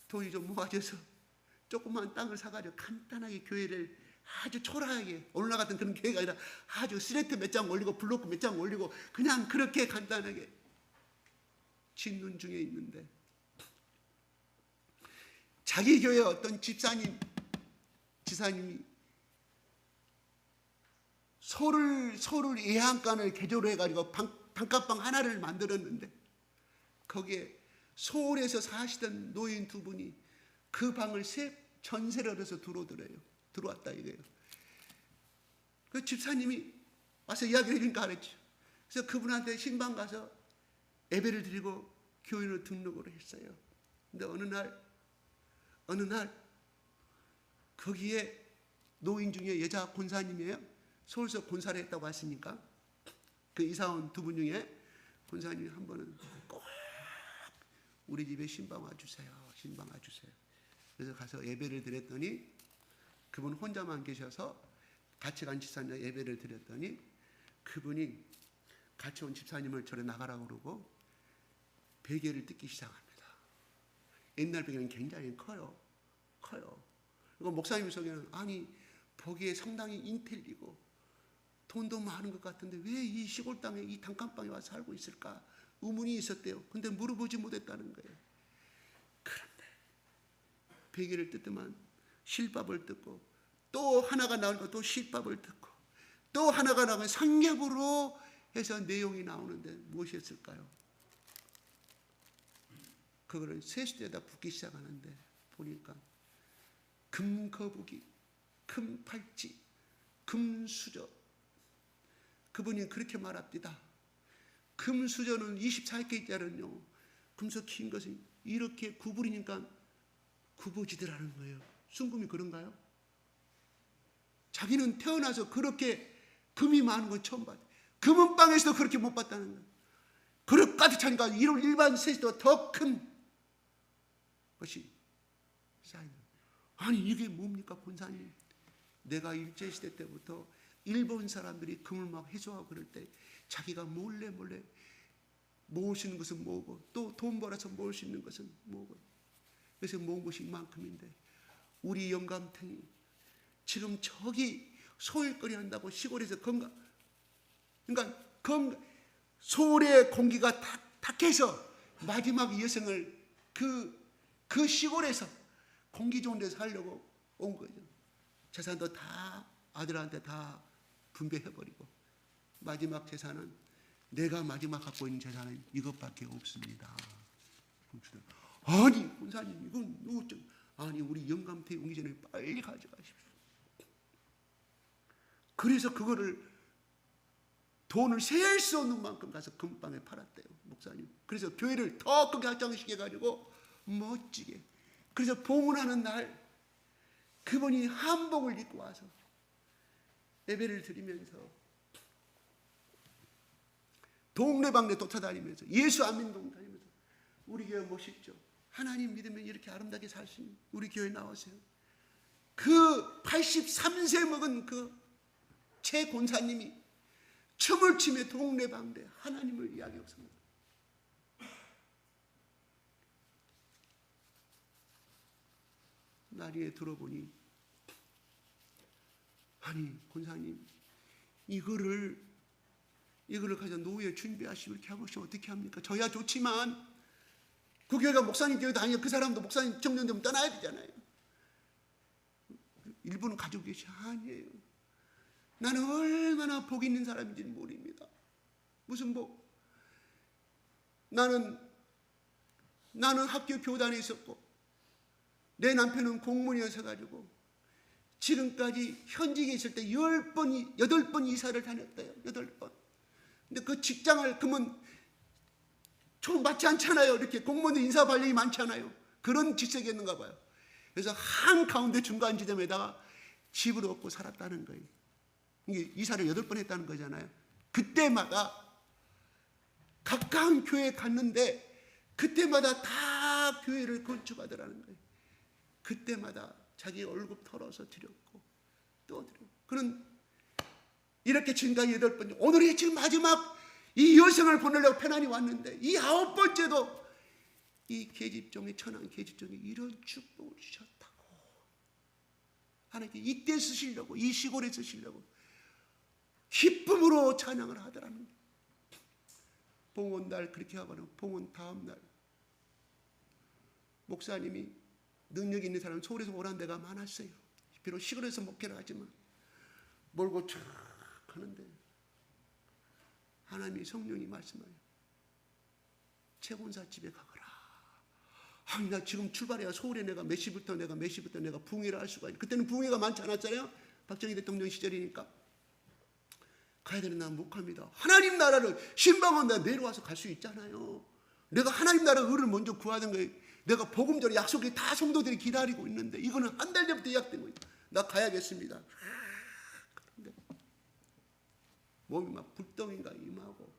돈이 좀 모아져서 조그만 땅을 사가지고 간단하게 교회를 아주 초라하게 오늘 같은 그런 교회가 아니라 아주 스레트 몇 장 올리고 블로크 몇 장 올리고 그냥 그렇게 간단하게 짓는 중에 있는데 자기 교회 어떤 지사님이 소를 예한간을 개조로 해가지고 단칸방 하나를 만들었는데 거기에 서울에서 사시던 노인 두 분이 그 방을 전세를 해서 들어왔다 이거예요. 그 집사님이 와서 이야기를 해주니까 알았죠. 그래서 그분한테 신방 가서 예배를 드리고 교인으로 등록을 했어요. 근데 어느 날 거기에 노인 중에 여자 권사님이에요. 서울서 권사를 했다고 하시니까 그 이사 온 두 분 중에 권사님이 한 번은 꼭 우리 집에 신방 와주세요. 그래서 가서 예배를 드렸더니 그분 혼자만 계셔서 같이 간 집사님 예배를 드렸더니 그분이 같이 온 집사님을 저래 나가라고 그러고 베개를 뜯기 시작합니다. 옛날 베개는 굉장히 커요. 그리고 목사님 속에는 아니 보기에 상당히 인텔리고 돈도 많은 것 같은데 왜 이 시골 땅에 이 단칸방에 와서 살고 있을까 의문이 있었대요. 근데 물어보지 못했다는 거예요. 그런데 베개를 뜯더만 실밥을 뜯고 또 하나가 나오니까 또 실밥을 뜯고 또 하나가 나오면 상ገብ으로 해서 내용이 나오는데 무엇이었을까요? 그거를 세수대에다 붓기 시작하는데 보니까 금거북이, 금팔찌, 금수저. 그분이 그렇게 말합니다. 금수저는 24K짜리는요. 금속 킨 것은 이렇게 구부리니까 굽어지더라는 거예요. 순금이 그런가요? 자기는 태어나서 그렇게 금이 많은 건 처음 봤어요. 금은방에서도 그렇게 못 봤다는 거예요. 그릇 가득 차니까 일반 셋도 더 큰 것이 쌓이는 거예요. 아니 이게 뭡니까 권사님? 내가 일제시대 때부터 일본 사람들이 금을 막 회수하고 그럴 때 자기가 몰래 모을 수 있는 것은 모으고 또 돈 벌어서 모을 수 있는 것은 모으고, 그래서 모은 것이 이만큼인데 우리 영감탱이 지금 저기 소일거리 한다고 시골에서 그러니까 서울의 공기가 탁해서 마지막 여성을 그 시골에서 공기 좋은 데서 살려고 온 거죠. 재산도 다 아들한테 다 분배해버리고 마지막 재산은 내가 마지막 갖고 있는 재산은 이것밖에 없습니다. 아니 권사님 이건 어쩌? 아니 우리 영감태 오기 전에 빨리 가져가십시오. 그래서 그거를 돈을 셀 수 없는 만큼 가서 금방에 팔았대요 목사님. 그래서 교회를 더 크게 확장시켜가지고 멋지게, 그래서 봉헌하는 날 그분이 한복을 입고 와서 예배를 드리면서 동네방네 쫓아다니면서 예수 안 믿는 동 다니면서 우리 교회 멋있죠. 하나님 믿으면 이렇게 아름답게 살 수 있는 우리 교회 나오세요. 그 83세 먹은 그 최 권사님이 춤을 추며 동네방네 하나님을 이야기했습니다. 나중에 들어보니 아니 권사님 이거를 가서 노후에 준비하시고 이렇게 하고 있으면 어떻게 합니까? 저야 좋지만 그 교회가 목사님 교회 다니고 그 사람도 목사님 청년되면 떠나야 되잖아요. 일부는 가지고 계시 아니에요. 나는 얼마나 복 있는 사람인지는 모릅니다. 무슨 복? 나는 학교 교단에 있었고 내 남편은 공무원이어서 가지고 지금까지 현직에 있을 때 8번 이사를 다녔대요. 8번. 근데 그 직장을 그러면 좀 맞지 않잖아요. 이렇게 공무원들 인사 발령이 많잖아요. 그런 직책이었는가 봐요. 그래서 한가운데 중간 지점에다가 집을 얻고 살았다는 거예요. 이게 이사를 8번 했다는 거잖아요. 그때마다 가까운 교회에 갔는데 그때마다 다 교회를 건축하더라는 거예요. 그때마다 자기 월급 털어서 드렸고 또 드렸고. 그런 이렇게 지금까지 8번, 오늘이 지금 마지막 이 여성을 보내려고 편안히 왔는데 이 9번째도 이 계집종이 천안 계집종이 이런 축복을 주셨다고 하나님께 이때 쓰시려고 이 시골에 쓰시려고 기쁨으로 찬양을 하더라는 거예요. 봉헌날 그렇게 하거나 봉헌 다음날 목사님이 능력 있는 사람은 서울에서 오란 데가 많았어요. 비록 시골에서 목회를 하지만 몰고 쭉 하는데 하나님이 성령이 말씀하여 최권사 집에 가거라. 아니 나 지금 출발해야 서울에 내가 몇 시부터 내가 부흥회를 할 수가 있는. 그때는 부흥회가 많지 않았잖아요. 박정희 대통령 시절이니까. 가야 되는 난 못 갑니다. 하나님 나라를 신방원 내가 내려와서 갈 수 있잖아요. 내가 하나님 나라 의를 먼저 구하는 거예요. 내가 복음 전에 약속이 다 성도들이 기다리고 있는데 이거는 한 달 전부터 예약된 거예요. 나 가야겠습니다. 그런데 몸이 막 불덩이가 임하고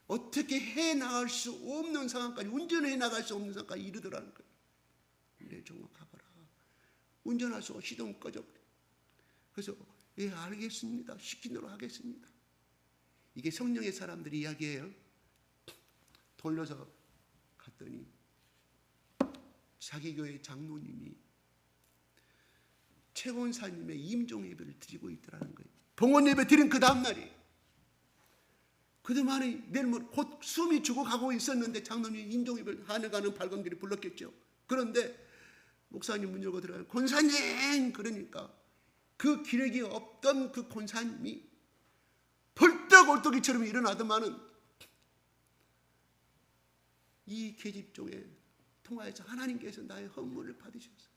어떻게 해나갈 수 없는 상황까지 운전해 나갈 수 없는 상황까지 이르더라는 거예요. 내 종아 가거라. 운전할 수 없이 시동 꺼져버려. 그래서 예 알겠습니다. 시킨 대로 하겠습니다. 이게 성령의 사람들이 이야기예요. 돌려서 갔더니 자기 교회 장로님이 최권사님의 임종 예배를 드리고 있더라는 거예요. 봉헌 예배 드린 그 다음날이. 그동안에 내일 곧 숨이 죽어가고 있었는데 장로님이 임종 예배를 하늘 가는 밝은 길이 불렀겠죠. 그런데 목사님 문 열고 들어가요. 권사님 그러니까 그 기력이 없던 그 권사님이 벌떡올떡이처럼 일어나더만은 이 계집종에 통하여서 하나님께서 나의 헌물을 받으셔서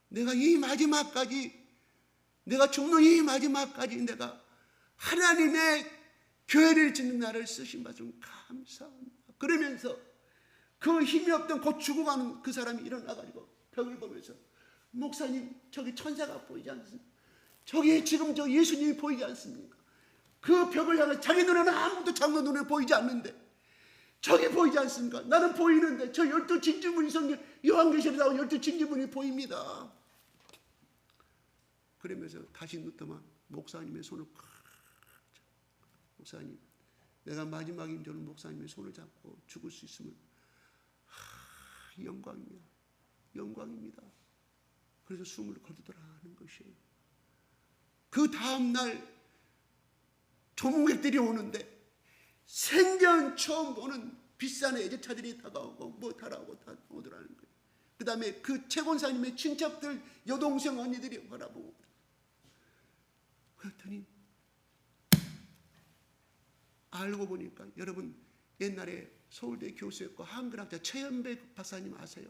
내가 이 마지막까지 내가 죽는 이 마지막까지 내가 하나님의 교회를 짓는 나를 쓰신 것은 감사합니다. 그러면서 그 힘이 없던 곧 죽어가는 그 사람이 일어나가지고 벽을 보면서 목사님 저기 천사가 보이지 않습니까? 저기 지금 저 예수님이 보이지 않습니까? 그 벽을 향해 자기 눈에는 아무것도 장로 눈에 보이지 않는데 저기 보이지 않습니까? 나는 보이는데 저 12 진주문이 성경 요한계시록에 나온 12 진주문이 보입니다. 그러면서 다시 눕더만 목사님의 손을 꽉 잡고, 목사님 내가 마지막인 저는 목사님의 손을 잡고 죽을 수 있으면 영광입니다. 영광입니다. 그래서 숨을 거두더라 하는 것이에요. 그 다음날 조문객들이 오는데 생전 처음 보는 비싼 애제차들이 다가오고 뭐 달아오고 다 오더라는 거예요. 그 다음에 그 최권사님의 친척들 여동생 언니들이 바라보고 그랬더니 알고 보니까 여러분 옛날에 서울대 교수였고 한글학자 최연배 박사님 아세요?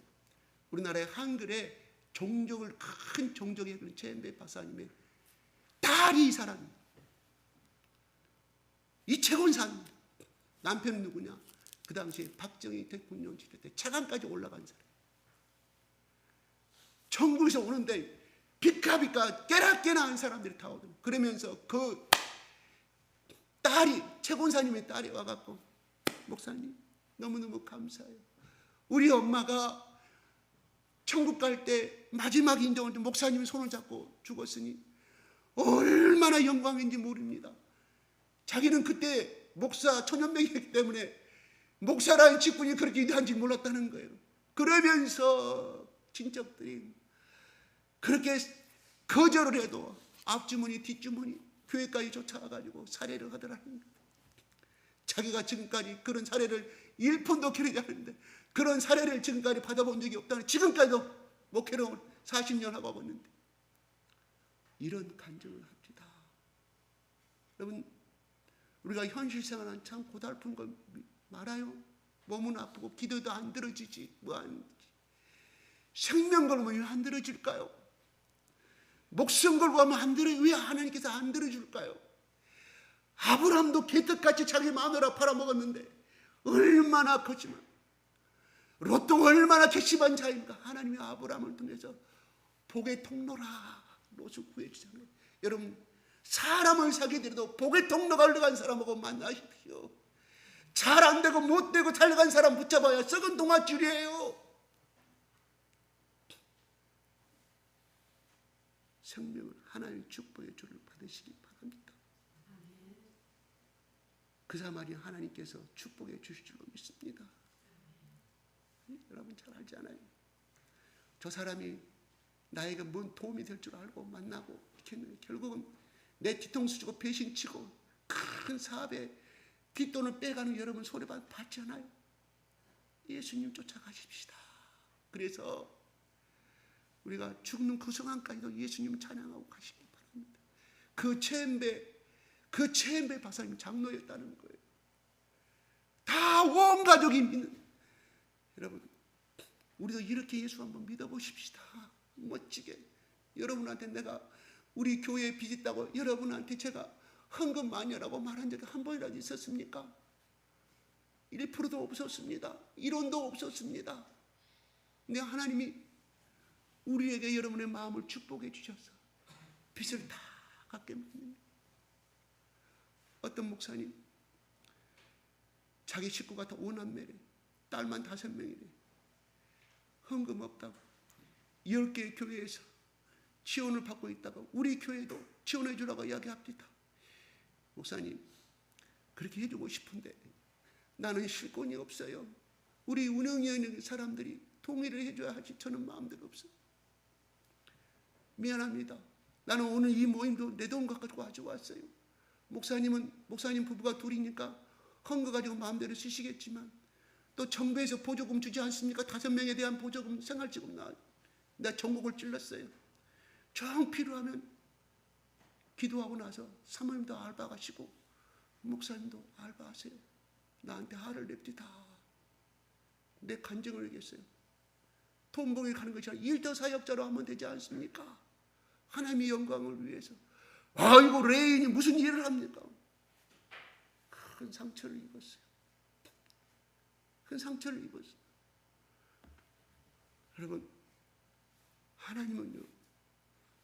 우리나라의 한글에 종족을 큰 종족의 그런 최연배 박사님의 딸이 이 사람입니다. 이 최권사님 남편은 누구냐? 그 당시에 박정희 대통령 지킬 때 차관까지 올라간 사람. 전국에서 오는데 비카비카 깨라깨나 한 사람들이 다 오더라고요. 그러면서 그 딸이 최권사님의 딸이 와갖고 목사님 너무너무 감사해요. 우리 엄마가 천국 갈 때 마지막 인정을 때 목사님이 손을 잡고 죽었으니 얼마나 영광인지 모릅니다. 자기는 그때 목사 천연명이었기 때문에 목사라는 직분이 그렇게 위대한지 몰랐다는 거예요. 그러면서 친척들이 그렇게 거절을 해도 앞주머니 뒷주머니 교회까지 쫓아가가지고 살해를 하더라는 거예요. 자기가 지금까지 그런 살해를 1푼도 겨루지 않는데 그런 살해를 지금까지 받아본 적이 없다는, 지금까지도 목회를 40년 하고 하고 있는데 이런 간증을 합니다. 여러분 우리가 현실생활은 참 고달픈 걸 말아요. 몸은 아프고 기도도 안 들어지지 뭐 하는지. 생명 걸면 왜 안 들어질까요? 목숨 걸고 하면 안 들어, 왜 하나님께서 안 들어줄까요? 아브라함도 개떡같이 자기 마누라 팔아먹었는데 얼마나 컸지만 롯도 얼마나 괘씸한 자인가. 하나님이 아브라함을 통해서 복의 통로라 롯을 구해주잖아요. 여러분 사람을 사게 되도 복의 통로가 흘러간 사람하고 만나십시오. 잘 안되고 못되고 달려간 사람 붙잡아야 썩은 동아줄이에요. 생명을 하나님의 축복의 줄을 받으시기 바랍니다. 그 사람이 하나님께서 축복해 주실 줄로 믿습니다. 여러분 잘 알지 않아요? 저 사람이 나에게 뭔 도움이 될 줄 알고 만나고 이렇게 했는데 결국은 내 뒤통수 주고 배신치고 큰 사업에 뒷돈을 빼가는 여러분 손해만 받지 않아요? 예수님 쫓아가십시다. 그래서 우리가 죽는 그 순간까지도 예수님을 찬양하고 가시기 바랍니다. 그 최엠배 박사님 장로였다는 거예요. 다 온 가족이 믿는. 여러분 우리도 이렇게 예수 한번 믿어보십시다. 멋지게. 여러분한테 내가 우리 교회에 빚 있다고 여러분한테 제가 헌금 많이 하라고 말한 적이 한 번이라도 있었습니까? 1%도 없었습니다. 1원도 없었습니다. 근데 하나님이 우리에게 여러분의 마음을 축복해 주셔서 빚을 다 갚게 만듭니다. 어떤 목사님 자기 식구가 다 5남매래. 딸만 5명이래. 헌금 없다고 10개의 교회에서 지원을 받고 있다가 우리 교회도 지원해 주라고 이야기합니다. 목사님 그렇게 해주고 싶은데 나는 실권이 없어요. 우리 운영위에 있는 사람들이 동의를 해줘야 하지 저는 마음대로 없어요. 미안합니다. 나는 오늘 이 모임도 내 돈 가지고 가져왔어요. 목사님 부부가 둘이니까 헌거 가지고 마음대로 쓰시겠지만 또 정부에서 보조금 주지 않습니까? 5명에 대한 보조금 생활지금 나와요. 내가 전국을 찔렀어요. 정 필요하면 기도하고 나서 사모님도 알바 가시고 목사님도 알바하세요. 나한테 화를 냅디다. 내 간증을 얘기했어요. 돈 벌게 가는 것이 아니라 일터 사역자로 하면 되지 않습니까? 하나님의 영광을 위해서. 아이고 레인이 무슨 일을 합니까? 큰 상처를 입었어요. 큰 상처를 입었어요. 여러분, 하나님은요,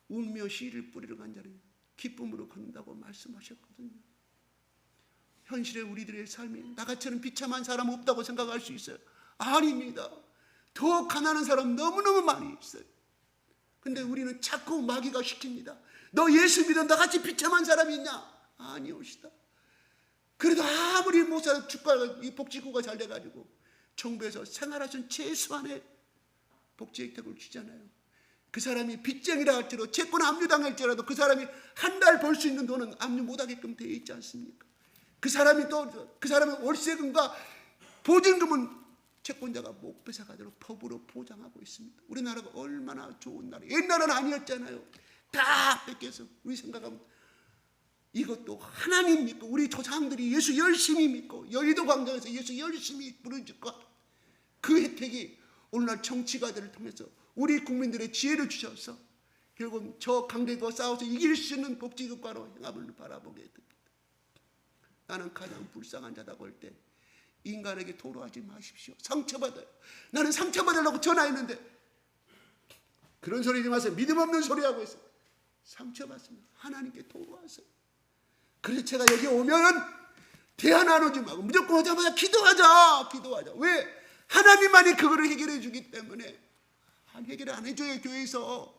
울며 씨를 뿌리러 간 자는 기쁨으로 걷는다고 말씀하셨거든요. 현실의 우리들의 삶이 나같이는 비참한 사람 없다고 생각할 수 있어요. 아닙니다. 더 가난한 사람 너무너무 많이 있어요. 근데 우리는 자꾸 마귀가 시킵니다. 너 예수 믿어 나같이 비참한 사람이 있냐? 아니오시다. 그래도 아무리 목사 주가가 이 복지구가 잘 돼가지고 정부에서 생활하신 최소한의 복지 혜택을 주잖아요. 그 사람이 빚쟁이라 할지라도 채권 압류당할지라도 그 사람이 한 달 벌 수 있는 돈은 압류 못하게끔 되어 있지 않습니까? 그 사람이 또 그 사람의 월세금과 보증금은 채권자가 못 뺏어가도록 법으로 보장하고 있습니다. 우리나라가 얼마나 좋은 나라. 옛날은 아니었잖아요. 다 뺏겨서 우리 생각하면 이것도 하나님 믿고 우리 조상들이 예수 열심히 믿고 여의도 광장에서 예수 열심히 부르짖고 그 혜택이 오늘날 정치가들을 통해서 우리 국민들의 지혜를 주셔서 결국 저 강대국과 싸워서 이길 수 있는 복지국가로 행함을 바라보게 됩니다. 나는 가장 불쌍한 자다고 할 때 인간에게 토로하지 마십시오. 상처받아요. 나는 상처받으려고 전화했는데 그런 소리 하지 마세요. 믿음 없는 소리하고 있어요. 상처받습니다. 하나님께 토로하세요. 그래서 제가 여기 오면 대화 나누지 말고 무조건 오자마자 기도하자. 왜? 하나님만이 그거를 해결해 주기 때문에. 해결을 안 해줘요. 교회에서.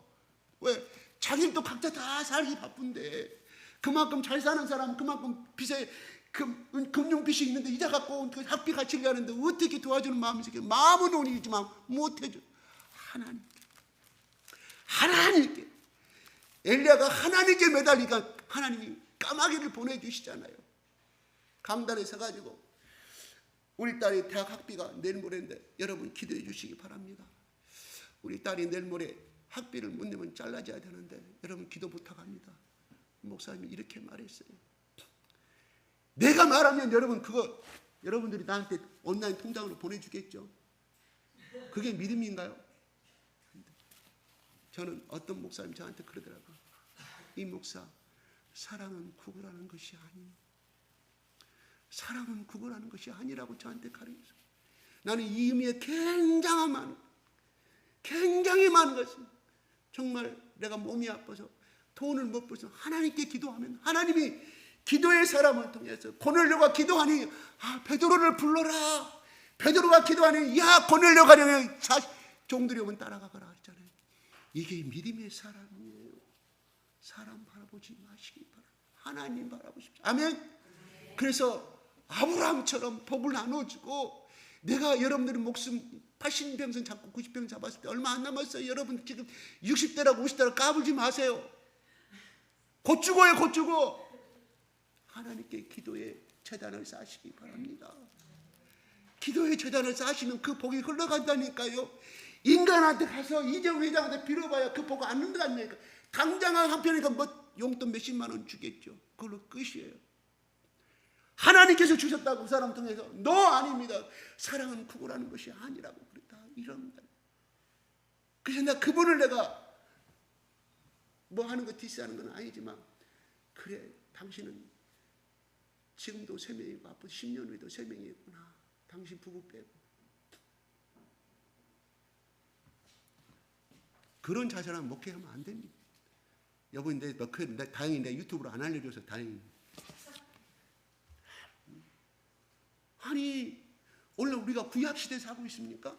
왜? 자기도 각자 다 살기 바쁜데 그만큼 잘 사는 사람은 그만큼 빚에 금융빚이 있는데 이자 갖고 그 학비 갚으려 하는데 어떻게 도와주는 마음이 있어요? 마음은 돈이지만 못해줘. 하나님께 엘리야가 하나님께 매달리니까 하나님이 까마귀를 보내주시잖아요. 강단에 서가지고 우리 딸이 대학 학비가 내일 모레인데 여러분 기도해 주시기 바랍니다. 우리 딸이 내일 모레 학비를 못 내면 잘라줘야 되는데 여러분 기도 부탁합니다. 목사님이 이렇게 말했어요. 내가 말하면 여러분 그거 여러분들이 나한테 온라인 통장으로 보내주겠죠. 그게 믿음인가요? 저는 어떤 목사님 저한테 그러더라고요. 이 목사 사랑은 구걸하는 것이 아니에요. 사랑은 구걸하는 것이 아니라고 저한테 가르쳤어요. 나는 이 의미에 굉장히 많은 것입니다. 정말 내가 몸이 아파서 돈을 못 벌어서 하나님께 기도하면 하나님이 기도의 사람을 통해서 고넬료가 기도하니 베드로를 불러라. 베드로가 하기도하니 야 고넬료 가려면 종들이 오면 따라가거라 했잖아요. 이게 믿음의 사람이에요. 사람 바라보지 마시기 바랍니다. 하나님 바라보십시오. 아멘. 그래서 아브라함처럼 복을 나눠주고 내가 여러분들의 목숨 80평생 잡고 90평 잡았을 때 얼마 안 남았어요. 여러분 지금 60대라고 50대라고 까불지 마세요. 곧 죽어요. 곧 죽어. 하나님께 기도의 재단을 쌓으시기 바랍니다. 기도의 재단을 쌓으시면 그 복이 흘러간다니까요. 인간한테 가서 이재용 회장한테 빌어봐야 그 복 안 흘러간다니까. 당장 한편이니까 뭐 용돈 몇십만 원 주겠죠. 그걸로 끝이에요. 하나님께서 주셨다고 그 사람 통해서 너 아닙니다. 사랑은 구걸하는 것이 아니라고 그랬다. 이런다. 그래서 내가 그분을 내가 뭐 하는 거 디스하는 건 아니지만 그래 당신은 지금도 3명이고 앞으로 10년 후에도 3명이구나. 당신 부부 빼고. 그런 자세랑 목회하면 안 됩니다. 여보, 다행히 내 유튜브로 안 알려줘서 다행입니다. 아니, 오늘 우리가 구약시대에 살고 있습니까?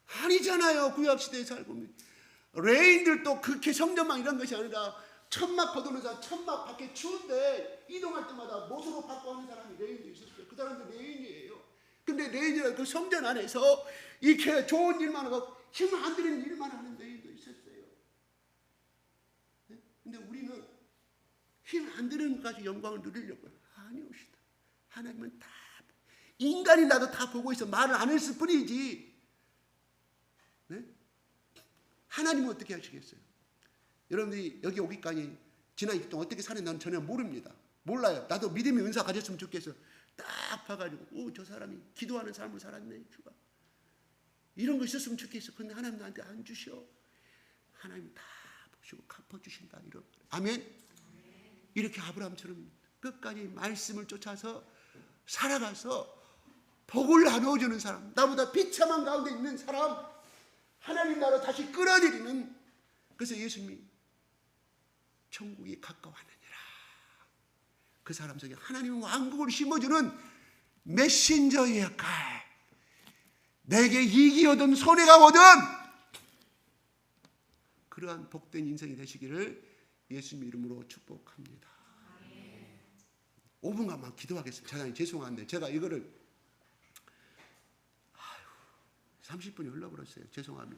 아니잖아요. 구약시대에 살고 있습니다. 레인들도 그렇게 성전망 이런 것이 아니라 천막 거두는 사람, 천막 밖에 추운데 이동할 때마다 못으로 받고 하는 사람이 레인도 있었어요. 그 사람들 레인이에요. 근데 레인이라는 그 성전 안에서 이렇게 좋은 일만 하고 힘 안 들이는 일만 하는 레인도 있었어요. 네? 근데 우리는 힘 안 들이는 것까지 영광을 누리려고 아니오시다. 하나님은 다 인간이 나도 다 보고 있어. 말을 안 했을 뿐이지. 네? 하나님은 어떻게 하시겠어요? 여러분들이 여기 오기까지 지난 2주 동안 어떻게 사는지 나는 전혀 모릅니다. 몰라요. 나도 믿음의 은사 가졌으면 좋겠어. 딱 봐가지고 저 사람이 기도하는 삶을 살았네. 주가 이런 거 있었으면 좋겠어. 그런데 하나님 나한테 안 주셔. 하나님 다 보시고 갚아주신다. 이런 아멘. 이렇게 아브라함처럼 끝까지 말씀을 쫓아서 살아가서 복을 나누어주는 사람, 나보다 비참한 가운데 있는 사람, 하나님 나라로 다시 끌어들이는, 그래서 예수님이 천국이 가까워하느니라. 그 사람 속에 하나님 왕국을 심어주는 메신저의 역할, 내게 이익이 오든 손해가 오든 그러한 복된 인생이 되시기를 예수님 이름으로 축복합니다. 5분간만 기도하겠습니다. 장로님 죄송한데 제가 이거를 30분이 흘러버렸어요. 죄송합니다.